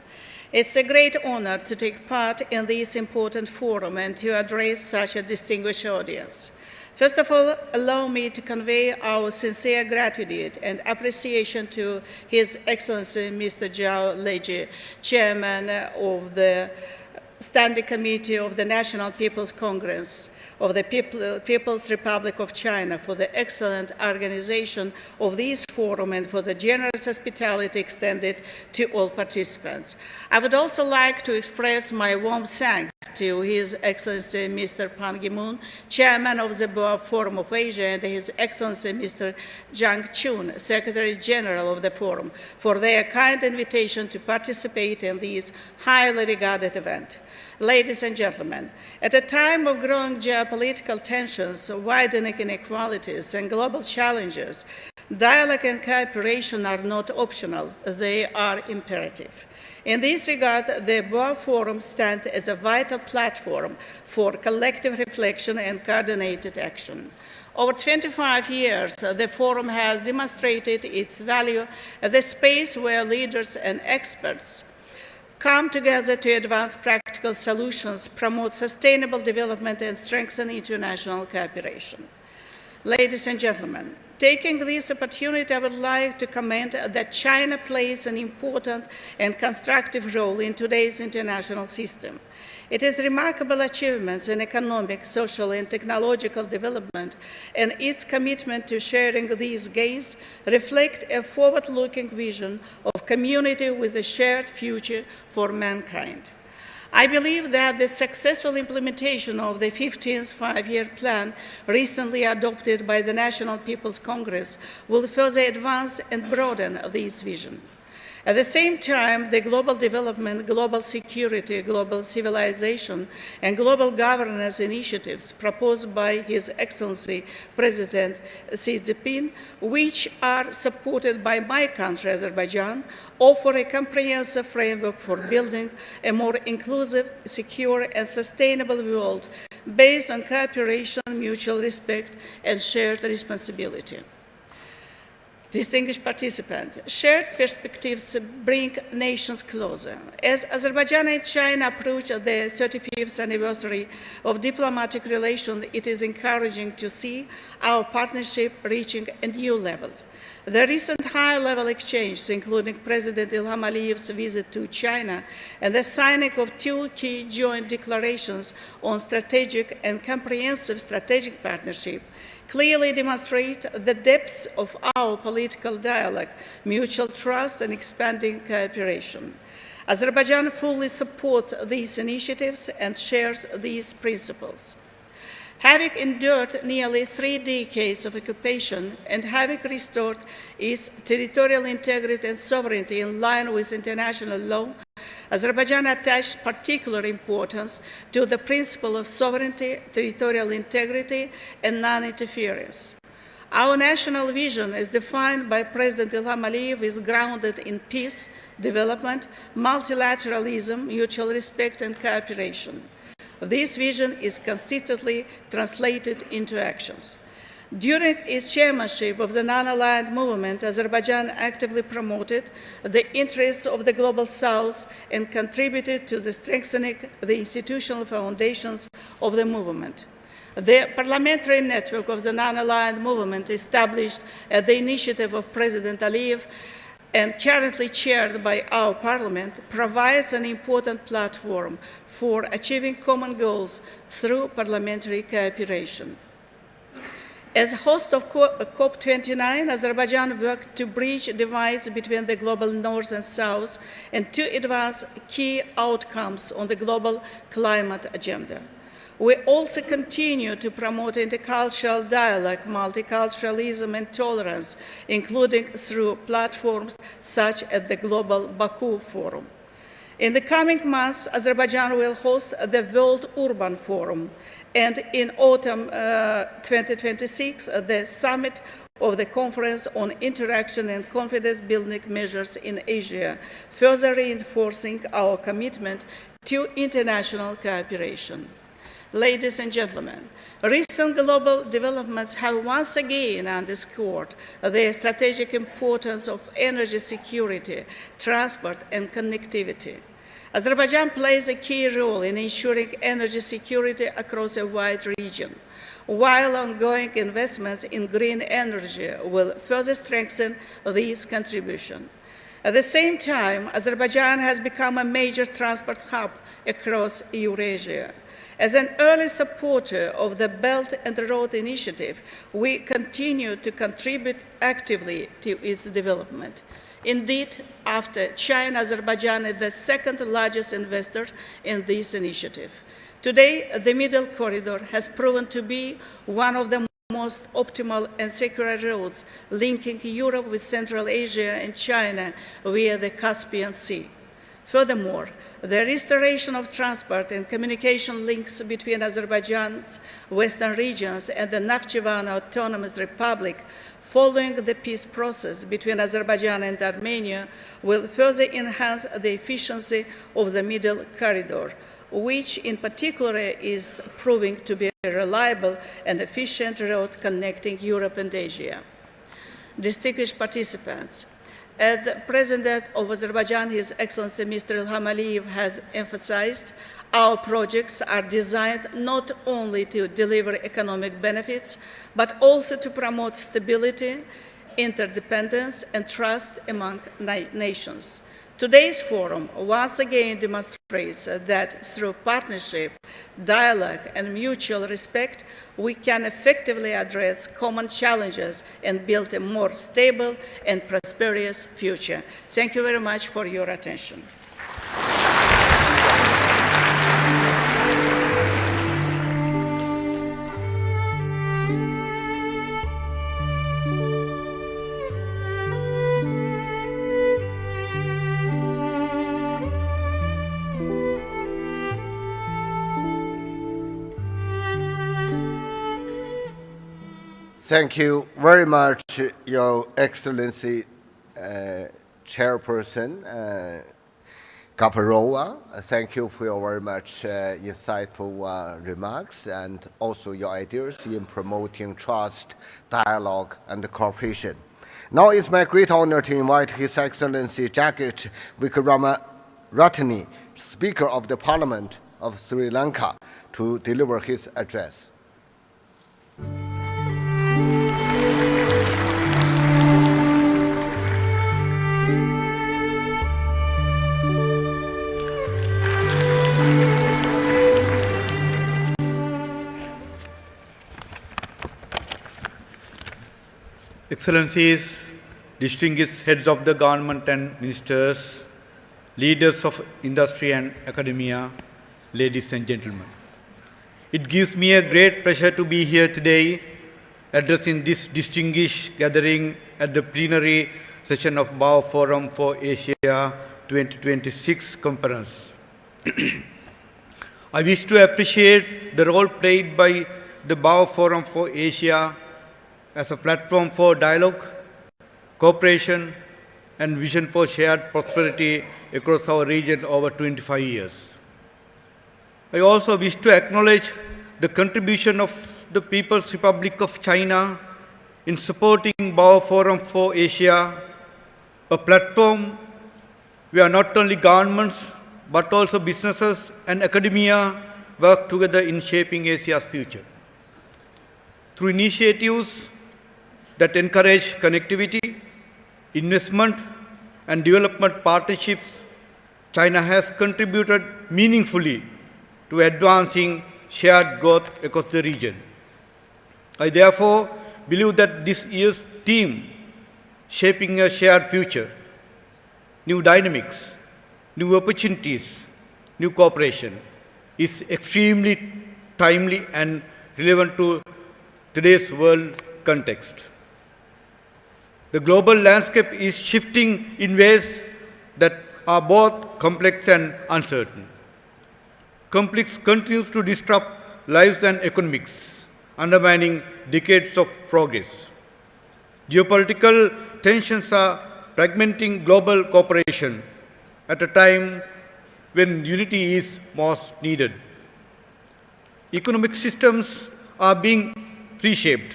it's a great honor to take part in this important forum and to address such a distinguished audience. First of all, allow me to convey our sincere gratitude and appreciation to His Excellency Mr. Zhao Leji, Chairman of the Standing Committee of the National People's Congress of the People's Republic of China, for the excellent organization of this forum and for the generous hospitality extended to all participants. I would also like to express my warm thanks to His Excellency Mr. Pan Ki-moon, Chairman of the Boao Forum of Asia, and His Excellency Mr. Zhang Chun, Secretary General of the Forum, for their kind invitation to participate in this highly regarded event. Ladies and gentlemen, at a time of growing geopolitical tensions, widening inequalities, and global challenges, dialogue and cooperation are not optional, they are imperative. In this regard, the Boao Forum stands as a vital platform for collective reflection and coordinated action. Over 25 years, the Forum has demonstrated its value as a space where leaders and experts come together to advance practical solutions, promote sustainable development, and strengthen international cooperation. Ladies and gentlemen, taking this opportunity, I would like to comment that China plays an important and constructive role in today's international system. It is remarkable achievements in economic, social, and technological development, and its commitment to sharing these gains reflect a forward-looking vision of community with a shared future for mankind. I believe that the successful implementation of the 15th five-year plan recently adopted by the National People's Congress will further advance and broaden this vision. At the same time, the global development, global security, global civilization, and global governance initiatives proposed by His Excellency President Xi Jinping, which are supported by my country, Azerbaijan, offer a comprehensive framework for building a more inclusive, secure, and sustainable world based on cooperation, mutual respect, and shared responsibility. Distinguished participants, shared perspectives bring nations closer. As Azerbaijan and China approach the 35th anniversary of diplomatic relations, it is encouraging to see our partnership reaching a new level. The recent high-level exchanges, including President Ilham Aliyev's visit to China and the signing of two key joint declarations on strategic and comprehensive strategic partnership, clearly demonstrate the depths of our political dialogue, mutual trust, and expanding cooperation. Azerbaijan fully supports these initiatives and shares these principles. Having endured nearly 3 decades of occupation and having restored its territorial integrity and sovereignty in line with international law, Azerbaijan attached particular importance to the principle of sovereignty, territorial integrity, and non-interference. Our national vision, as defined by President Ilham Aliyev, is grounded in peace, development, multilateralism, mutual respect, and cooperation. This vision is consistently translated into actions. During its chairmanship of the non-aligned movement, Azerbaijan actively promoted the interests of the Global South and contributed to the strengthening the institutional foundations of the movement. The parliamentary network of the non-aligned movement, established at the initiative of President Aliyev and currently chaired by our parliament, provides an important platform for achieving common goals through parliamentary cooperation. As host of COP29, Azerbaijan worked to bridge divides between the global North and South and to advance key outcomes on the global climate agenda. We also continue to promote intercultural dialogue, multiculturalism, and tolerance, including through platforms such as the Global Baku Forum. In the coming months, Azerbaijan will host the World Urban Forum, and in autumn 2026, the summit of the Conference on Interaction and Confidence-Building Measures in Asia, further reinforcing our commitment to international cooperation. Ladies and gentlemen, recent global developments have once again underscored the strategic importance of energy security, transport, and connectivity. Azerbaijan plays a key role in ensuring energy security across a wide region, while ongoing investments in green energy will further strengthen this contribution. At the same time, Azerbaijan has become a major transport hub across Eurasia. As an early supporter of the Belt and Road Initiative, we continue to contribute actively to its development. Indeed, after China, Azerbaijan is the second largest investor in this initiative. Today, the Middle Corridor has proven to be one of the most optimal and secure roads linking Europe with Central Asia and China via the Caspian Sea. Furthermore, the restoration of transport and communication links between Azerbaijan's western regions and the Nakhchivan Autonomous Republic following the peace process between Azerbaijan and Armenia will further enhance the efficiency of the Middle Corridor, which in particular is proving to be a reliable and efficient road connecting Europe and Asia. Distinguished participants, As the President of Azerbaijan, His Excellency Mr. Ilham Aliyev, has emphasized, our projects are designed not only to deliver economic benefits, but also to promote stability, interdependence, and trust among nations. Today's forum once again demonstrates that through partnership, dialogue, and mutual respect, we can effectively address common challenges and build a more stable and prosperous future. Thank you very much for your attention.
Thank you very much, Your Excellency, Chairperson Borcharova. Thank you for your very much insightful remarks and also your ideas in promoting trust, dialogue, and cooperation. Now it's my great honor to invite His Excellency Jagat Vikramaratne, Speaker of the Parliament of Sri Lanka, to deliver his address.
Excellencies, distinguished heads of the government and ministers, leaders of industry and academia, ladies and gentlemen. It gives me a great pleasure to be here today addressing this distinguished gathering at the plenary session of BAO Forum for Asia 2026 conference. I wish to appreciate the role played by the BAO Forum for Asia as a platform for dialogue, cooperation, and vision for shared prosperity across our region over 25 years. I also wish to acknowledge the contribution of the People's Republic of China in supporting BAO Forum for Asia, a platform where not only governments but also businesses and academia work together in shaping Asia's future. Through initiatives that encourage connectivity, investment, and development partnerships, China has contributed meaningfully to advancing shared growth across the region. I therefore believe that this year's theme, Shaping a Shared Future, New Dynamics, New Opportunities, New Cooperation, is extremely timely and relevant to today's world context. The global landscape is shifting in ways that are both complex and uncertain. Conflicts continue to disrupt lives and economics, undermining decades of progress. Geopolitical tensions are fragmenting global cooperation at a time when unity is most needed. Economic systems are being reshaped.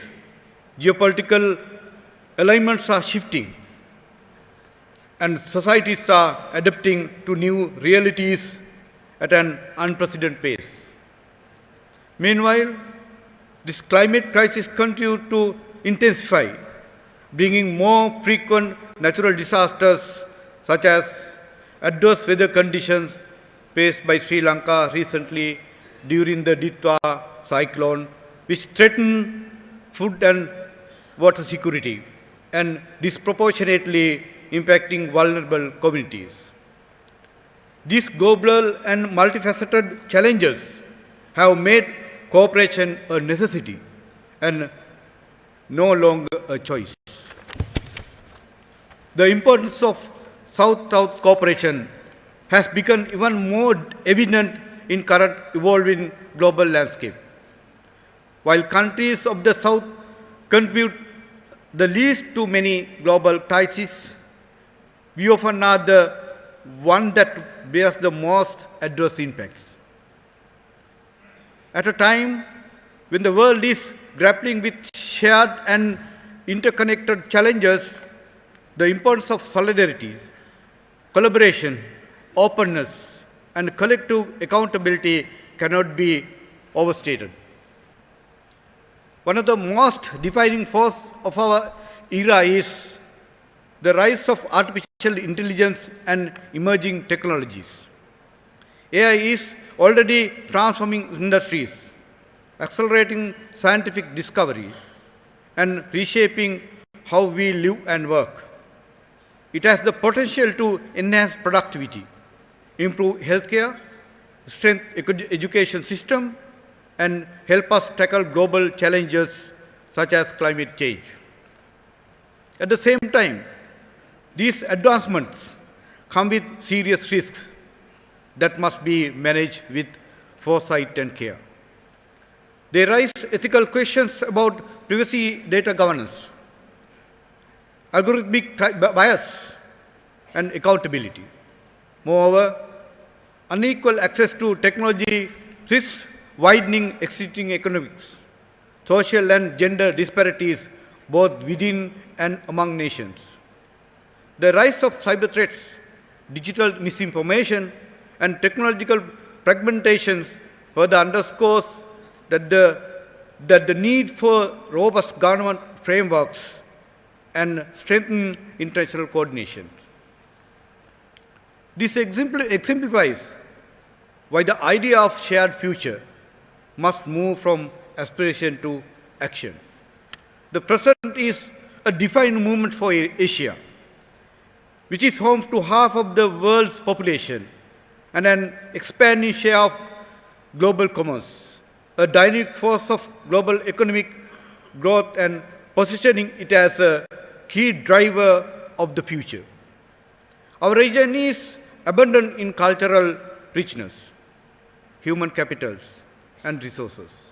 Geopolitical alignments are shifting, and societies are adapting to new realities at an unprecedented pace. Meanwhile, this climate crisis continues to intensify, bringing more frequent natural disasters such as adverse weather conditions faced by Sri Lanka recently during the Ditwa cyclone, which threatened food and water security and disproportionately impacting vulnerable communities. These global and multifaceted challenges have made cooperation a necessity and no longer a choice. The importance of South-South cooperation has become even more evident in current evolving global landscape. While countries of the South contribute the least to many global crises, we often are the one that bears the most adverse impacts. At a time when the world is grappling with shared and interconnected challenges, The importance of solidarity, collaboration, openness, and collective accountability cannot be overstated. One of the most defining forces of our era is the rise of artificial intelligence and emerging technologies. AI is already transforming industries, accelerating scientific discovery, and reshaping how we live and work. It has the potential to enhance productivity, improve healthcare, strengthen education system, and help us tackle global challenges such as climate change. At the same time, these advancements come with serious risks that must be managed with foresight and care. They raise ethical questions about privacy, data governance, algorithmic bias, and accountability. Moreover, unequal access to technology risks widening existing economics, social and gender disparities both within and among nations. The rise of cyber threats, digital misinformation, and technological fragmentations further underscores that the need for robust government frameworks and strengthened international coordination. This exemplifies why the idea of shared future must move from aspiration to action. The present is a defining moment for Asia, which is home to half of the world's population and an expanding share of global commerce, a dynamic force of global economic growth and positioning it as a key driver of the future. Our region is abundant in cultural richness, human capitals, and resources.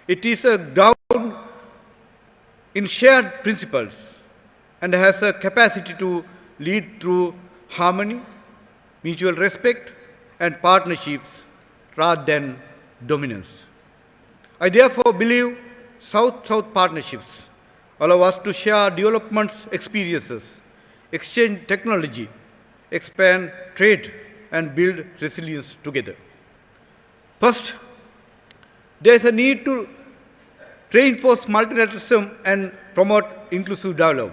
It is a ground in shared principles and has a capacity to lead through harmony, mutual respect, and partnerships rather than dominance. I therefore believe South-South partnerships allow us to share development experiences, exchange technology, expand trade, and build resilience together. First, there is a need to reinforce multilateralism and promote inclusive dialogue.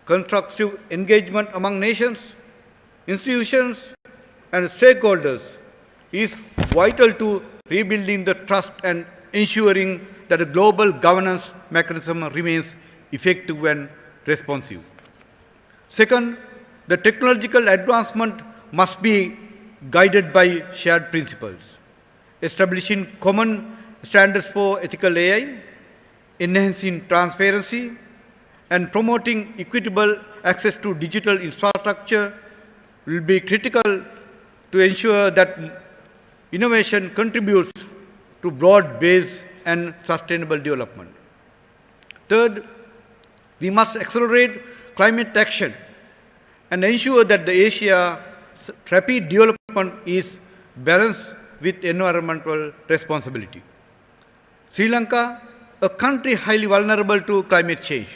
Constructive engagement among nations, institutions, and stakeholders is vital to rebuilding the trust and ensuring that a global governance mechanism remains effective and responsive. Second, the technological advancement must be guided by shared principles, establishing common standards for ethical AI, enhancing transparency, and promoting equitable access to digital infrastructure will be critical to ensure that innovation contributes to broad-based and sustainable development. Third, we must accelerate climate action and ensure that the Asia's rapid development is balanced with environmental responsibility. Sri Lanka, a country highly vulnerable to climate change,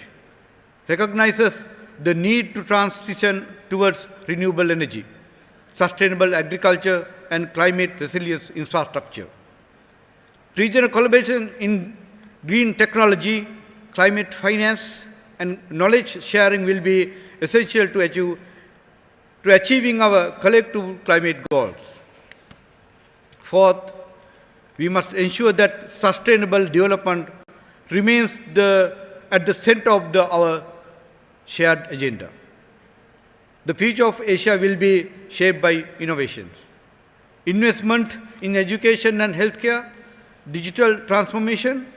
recognizes the need to transition towards renewable energy, sustainable agriculture, and climate resilience infrastructure. Regional collaboration in green technology, climate finance, and knowledge sharing will be essential to achieving our collective climate goals. Fourth, we must ensure that sustainable development remains at the center of our shared agenda. The future of Asia will be shaped by innovations. Investment in education and healthcare, digital transformation,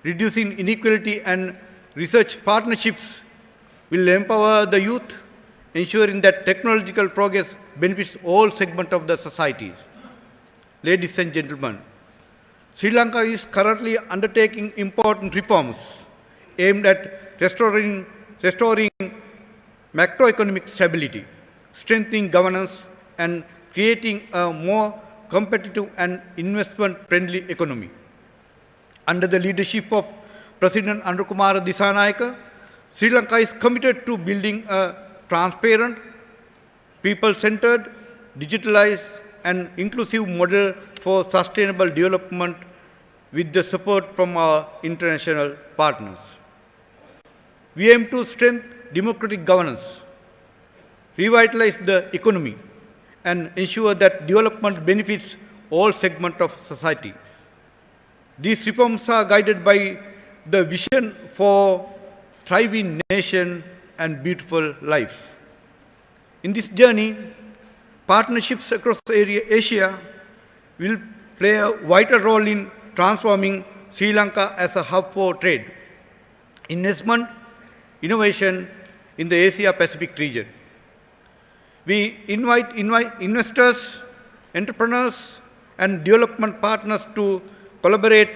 reducing inequality, and research partnerships will empower the youth, ensuring that technological progress benefits all segments of the society. Ladies and gentlemen, Sri Lanka is currently undertaking important reforms aimed at restoring macroeconomic stability, strengthening governance, and creating a more competitive and investment-friendly economy. Under the leadership of President Anukumara Disanayake, Sri Lanka is committed to building a transparent, people-centered, digitalized, and inclusive model for sustainable development with the support from our international partners. We aim to strengthen democratic governance, revitalize the economy, and ensure that development benefits all segments of society. These reforms are guided by the vision for thriving nation and beautiful life. In this journey, partnerships across Asia will play a vital role in transforming Sri Lanka as a hub for trade, investment, innovation in the Asia-Pacific region. We invite investors, entrepreneurs, and development partners to collaborate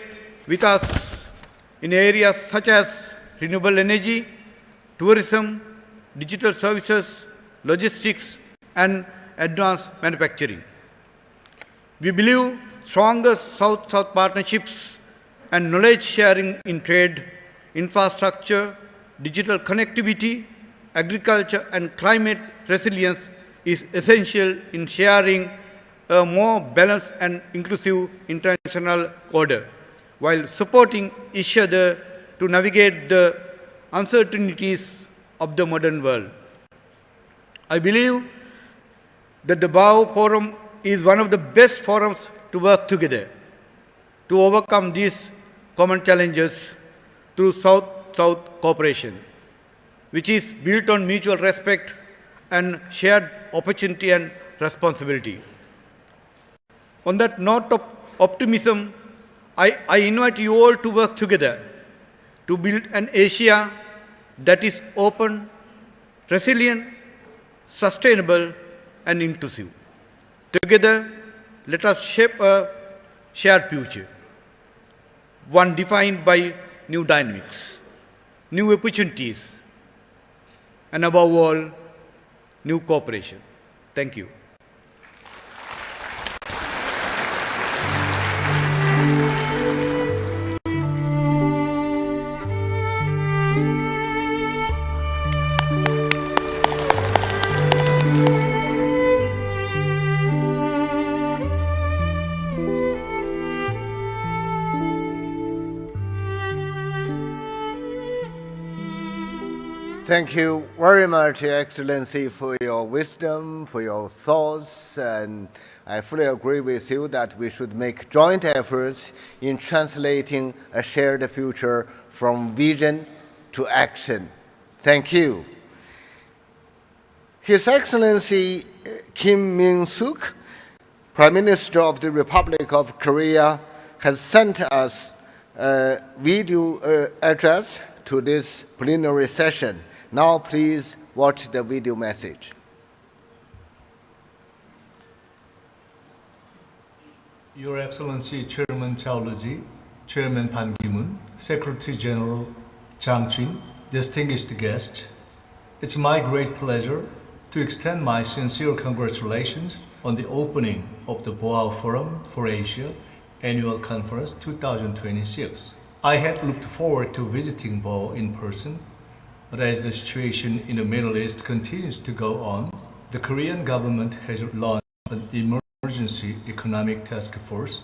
with us in areas such as renewable energy, tourism, digital services, logistics, and advanced manufacturing. We believe stronger South-South partnerships and knowledge sharing in trade, infrastructure, digital connectivity, agriculture, and climate resilience is essential in sharing a more balanced and inclusive international order, while supporting each other to navigate the uncertainties of the modern world. I believe that the BAO Forum is one of the best forums to work together to overcome these common challenges through South-South cooperation, which is built on mutual respect and shared opportunity and responsibility. On that note of optimism, I invite you all to work together to build an Asia that is open, resilient, sustainable, and inclusive. Together, let us shape a shared future, one defined by new dynamics, new opportunities, and above all, new cooperation. Thank you.
Thank you very much, Your Excellency, for your wisdom, for your thoughts, and I fully agree with you that we should make joint efforts in translating a shared future from vision to action. Thank you. His Excellency Kim Min-suk, Prime Minister of the Republic of Korea, has sent us a video address to this plenary session. Now please watch the video message.
Your Excellency Chairman Chaology, Chairman Ban Ki-moon, Secretary General Jang Jin, distinguished guests, it's my great pleasure to extend my sincere congratulations on the opening of the Boao Forum for Asia Annual Conference 2026. I had looked forward to visiting Boao in person, but as the situation in the Middle East continues to go on, the Korean government has launched an emergency economic task force,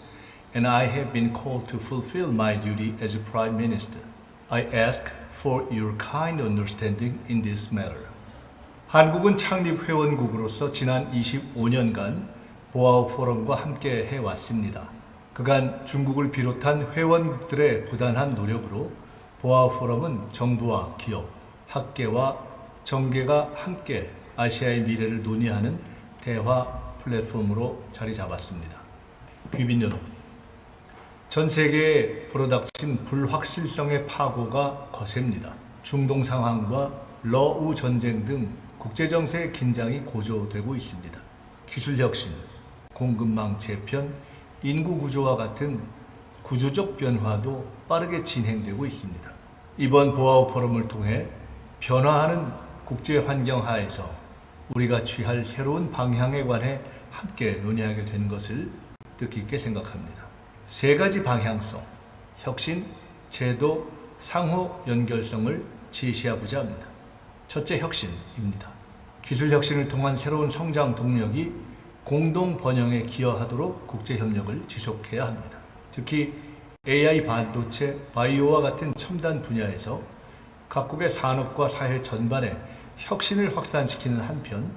and I have been called to fulfill my duty as a Prime Minister. I ask for your kind understanding in this matter. 한국은 창립 회원국으로서 지난 25년간 보아오 포럼과 함께 해왔습니다. 그간 중국을 비롯한 회원국들의 부단한 노력으로 보아오 포럼은 정부와 기업, 학계와 정계가 함께 아시아의 미래를 논의하는 대화 플랫폼으로 자리 잡았습니다. 귀빈 여러분, 전 세계에 불어닥친 불확실성의 파고가 거셉니다. 중동 상황과 러우 전쟁 등 국제정세의 긴장이 고조되고 있습니다. 기술혁신, 공급망 재편, 인구 구조와 같은 구조적 변화도 빠르게 진행되고 있습니다. 이번 보아오 포럼을 통해 변화하는 국제 환경 하에서 우리가 취할 새로운 방향에 관해 함께 논의하게 된 것을 뜻깊게 생각합니다. 세 가지 방향성, 혁신, 제도, 상호 연결성을 제시하고자 합니다. 첫째, 혁신입니다. 기술 혁신을 통한 새로운 성장 동력이 공동 번영에 기여하도록 국제협력을 지속해야 합니다. 특히 AI 반도체, 바이오와 같은 첨단 분야에서 각국의 산업과 사회 전반에 혁신을 확산시키는 한편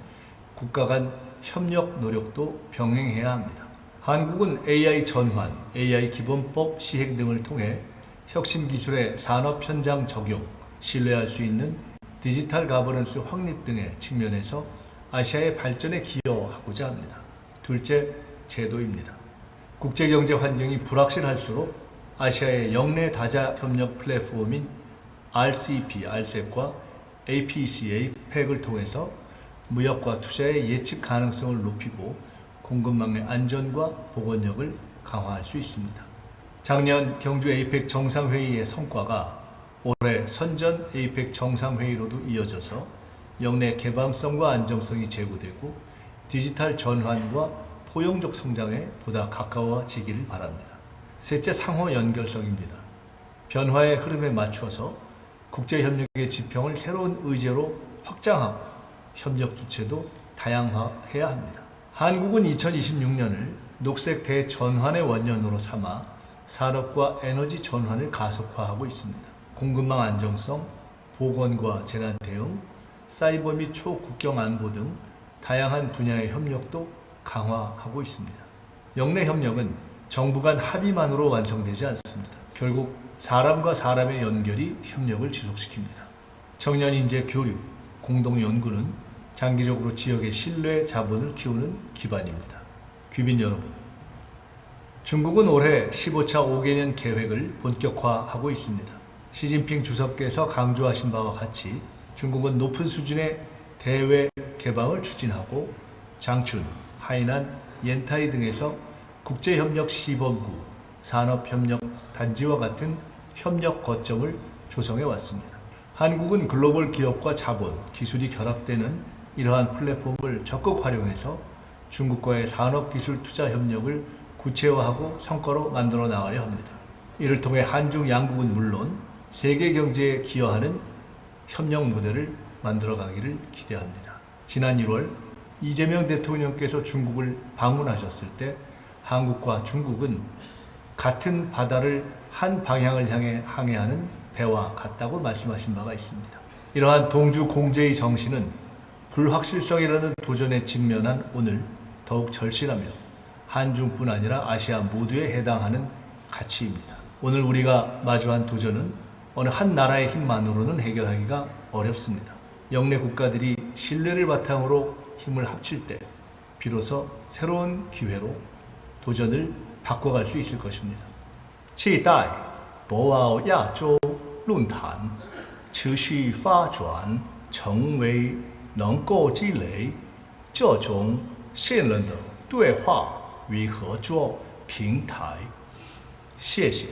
국가 간 협력 노력도 병행해야 합니다. 한국은 AI 전환, AI 기본법 시행 등을 통해 혁신 기술의 산업 현장 적용, 신뢰할 수 있는 디지털 가버넌스 확립 등의 측면에서 아시아의 발전에 기여하고자 합니다. 둘째, 제도입니다. 국제경제 환경이 불확실할수록 아시아의 영내 다자 협력 플랫폼인 RCEP, RCEP과 APECA, 팩을 통해서 무역과 투자의 예측 가능성을 높이고 공급망의 안전과 복원력을 강화할 수 있습니다. 작년 경주 에이펙 정상회의의 성과가 올해 선전 에이펙 정상회의로도 이어져서 영내 개방성과 안정성이 제고되고 디지털 전환과 포용적 성장에 보다 가까워지기를 바랍니다. 셋째, 상호 연결성입니다. 변화의 흐름에 맞춰서 국제협력의 지평을 새로운 의제로 확장하고 협력 주체도 다양화해야 합니다. 한국은 2026년을 녹색 대전환의 원년으로 삼아 산업과 에너지 전환을 가속화하고 있습니다. 공급망 안정성, 보건과 재난 대응, 사이버 및 초국경 안보 등 다양한 분야의 협력도 강화하고 있습니다. 영내 협력은 정부 간 합의만으로 완성되지 않습니다. 결국 사람과 사람의 연결이 협력을 지속시킵니다. 청년 인재 교육, 공동 연구는 장기적으로 지역의 신뢰 자본을 키우는 기반입니다. 귀빈 여러분, 중국은 올해 15차 5개년 계획을 본격화하고 있습니다. 시진핑 주석께서 강조하신 바와 같이 중국은 높은 수준의 대외 개방을 추진하고 장춘, 하이난, 옌타이 등에서 국제협력 시범구, 산업협력 단지와 같은 협력 거점을 조성해 왔습니다. 한국은 글로벌 기업과 자본, 기술이 결합되는 이러한 플랫폼을 적극 활용해서 중국과의 산업기술 투자 협력을 구체화하고 성과로 만들어 나가려 합니다. 이를 통해 한중 양국은 물론 세계 경제에 기여하는 협력 모델을 만들어가기를 기대합니다. 지난 1월 이재명 대통령께서 중국을 방문하셨을 때 한국과 중국은 같은 바다를 한 방향을 향해 항해하는 배와 같다고 말씀하신 바가 있습니다. 이러한 동주 공제의 정신은 불확실성이라는 도전에 직면한 오늘 더욱 절실하며 한중뿐 아니라 아시아 모두에 해당하는 가치입니다. 오늘 우리가 마주한 도전은 어느 한 나라의 힘만으로는 해결하기가 어렵습니다. 영내 국가들이 신뢰를 바탕으로 힘을 합칠 때 비로소 새로운 기회로 도전을 바꿔갈 수 있을 것입니다. 期待博鳌亚洲论坛持续发展，成为能够积累这种信任的对话与合作平台。谢谢。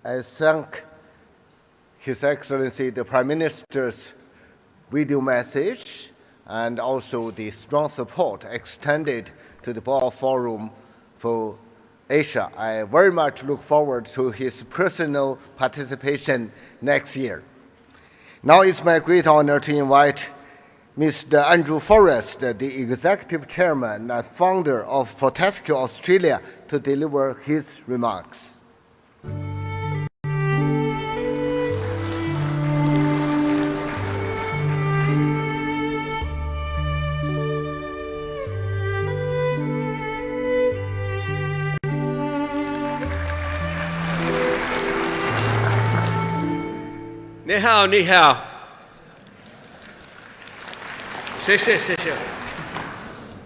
I thank His Excellency the Prime Minister's video message and also the strong support extended to the Boao Forum for Asia. I very much look forward to his personal participation next year. Now it's my great honor to invite Mr. Andrew Forrest, the Executive Chairman and founder of Fortescue Australia, to deliver his remarks.
Ni hao, ni hao. 谢谢, 谢谢.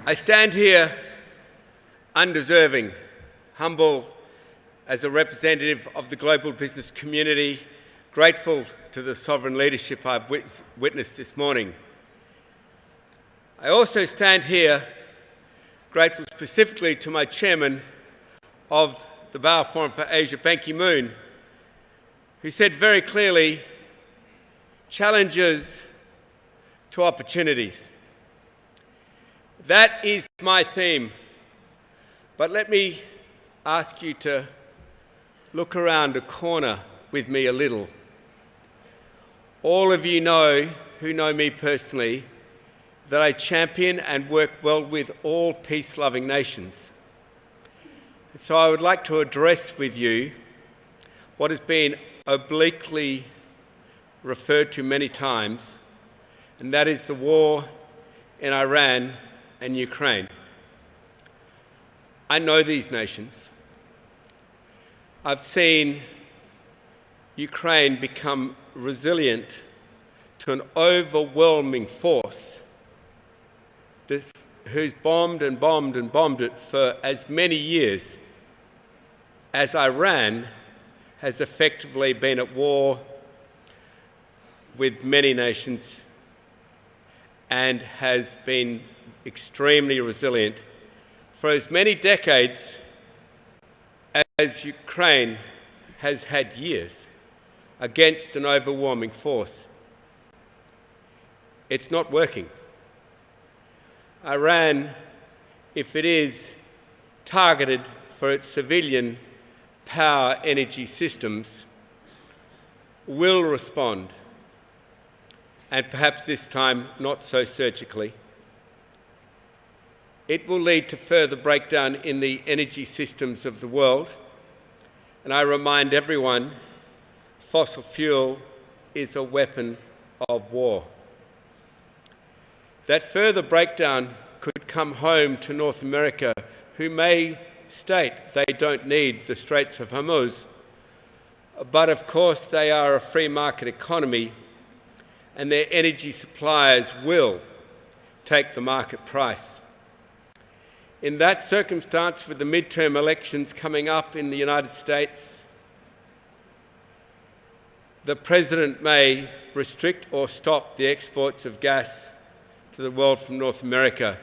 I stand here undeserving, humble as a representative of the global business community, grateful to the sovereign leadership I've witnessed this morning. I also stand here grateful specifically to my chairman of the Boao Forum for Asia, Ban Ki-moon, who said very clearly, challenges to opportunities. That is my theme
But let me ask you to look around the corner with me a little. All of you know, who know me personally, that I champion and work well with all peace-loving nations. And so I would like to address with you what has been obliquely referred to many times, and that is the war in Iran and Ukraine. I know these nations. I've seen Ukraine become resilient to an overwhelming force who's bombed and bombed and bombed it for as many years as Iran has effectively been at war with many nations and has been extremely resilient for as many decades as Ukraine has had years against an overwhelming force. It's not working. Iran, if it is targeted for its civilian power energy systems, will respond, and perhaps this time not so surgically. It will lead to further breakdown in the energy systems of the world, and I remind everyone, fossil fuel is a weapon of war. That further breakdown could come home to North America, who may state they don't need the Straits of Hormuz, but of course they are a free market economy and their energy suppliers will take the market price. In that circumstance, with the midterm elections coming up in the United States, the President may restrict or stop the exports of gas to the world from North America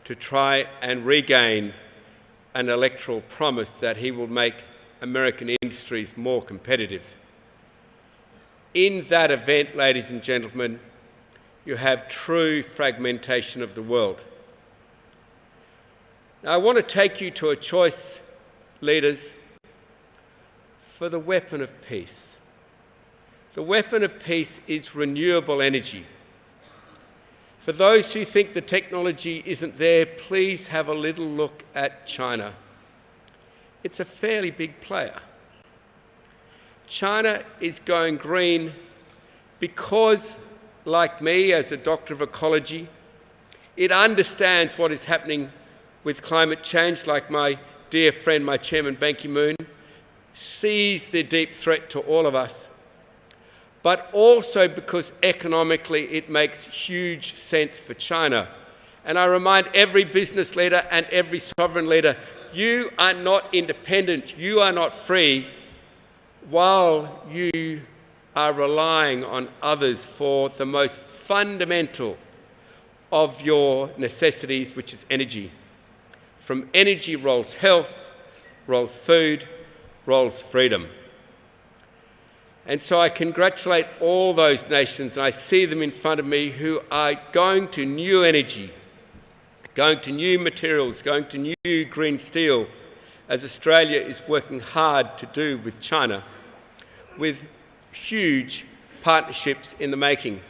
to try and regain an electoral promise that he will make American industries more competitive. In that event, ladies and gentlemen, you have true fragmentation of the world. Now, I want to take you to a choice, leaders, for the weapon of peace. The weapon of peace is renewable energy. For those who think the technology isn't there, please have a little look at China. It's a fairly big player. China is going green because, like me as a doctor of ecology, it understands what is happening with climate change, like my dear friend, my chairman, Ban Ki-moon, sees the deep threat to all of us, but also because economically it makes huge sense for China. And I remind every business leader and every sovereign leader, you are not independent, you are not free, while you are relying on others for the most fundamental of your necessities, which is energy. From energy rolls health, rolls food, rolls freedom. And so I congratulate all those nations, and I see them in front of me, who are going to new energy, going to new materials, going to new green steel, as Australia is working hard to do with China, with huge partnerships in the making.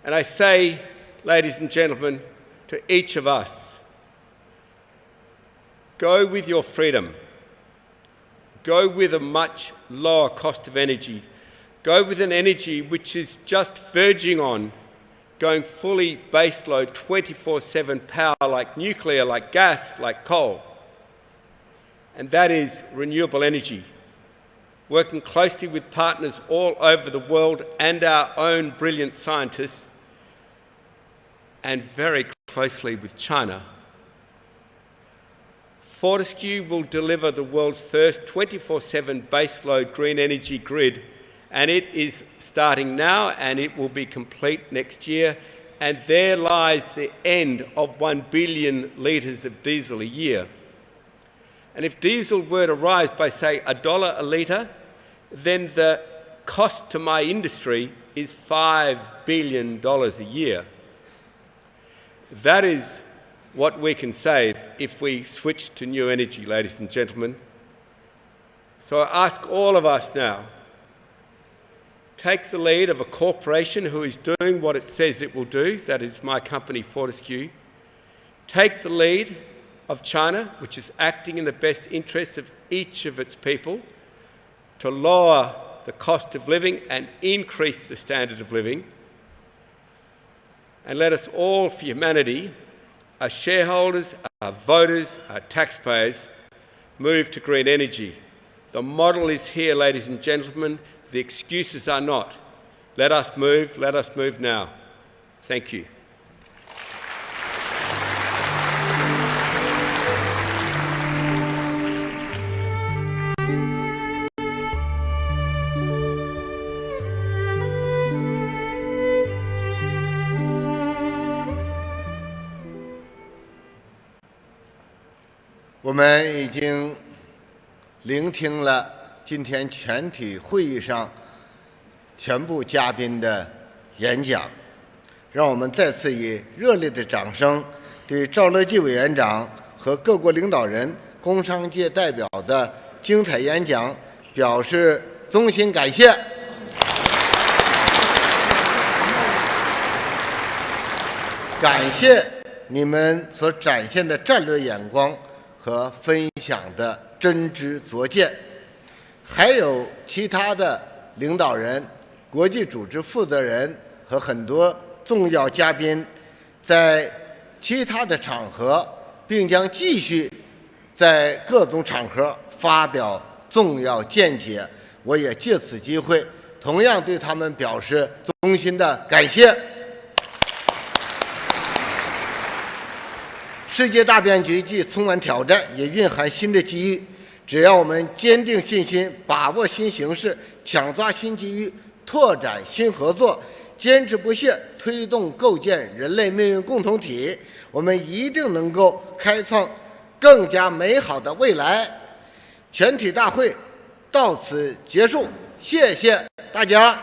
And I say, ladies and gentlemen, to each of us, go with your freedom. Go with a much lower cost of energy. Go with an energy which is just verging on going fully baseload 24/7 power, like nuclear, like gas, like coal. And that is renewable energy. Working closely with partners all over the world and our own brilliant scientists, and very closely with China, Fortescue will deliver the world's first 24/7 baseload green energy grid, and it is starting now and it will be complete next year, and there lies the end of 1 billion litres of diesel a year. And if diesel were to rise by, say, $1 a litre, then the cost to my industry is $5 billion a year. That is what we can save if we switch to new energy, ladies and gentlemen. So I ask all of us now, take the lead of a corporation who is doing what it says it will do, that is my company Fortescue. Take the lead of China, which is acting in the best interests of each of its people, to lower the cost of living and increase the standard of living. And let us all, for humanity, our shareholders, our voters, our taxpayers, move to green energy. The model is here, ladies and gentlemen. The excuses are not. Let us move now. Thank you.
我们已经聆听了今天全体会议上全部嘉宾的演讲，让我们再次以热烈的掌声对赵乐际委员长和各国领导人、工商界代表的精彩演讲表示衷心感谢。感谢你们所展现的战略眼光和分享的真知灼见，还有其他的领导人、国际组织负责人和很多重要嘉宾，在其他的场合，并将继续在各种场合发表重要见解。我也借此机会，同样对他们表示衷心的感谢。世界大变局既充满挑战，也蕴含新的机遇。只要我们坚定信心，把握新形势，抢抓新机遇，拓展新合作，坚持不懈推动构建人类命运共同体，我们一定能够开创更加美好的未来。全体大会到此结束，谢谢大家。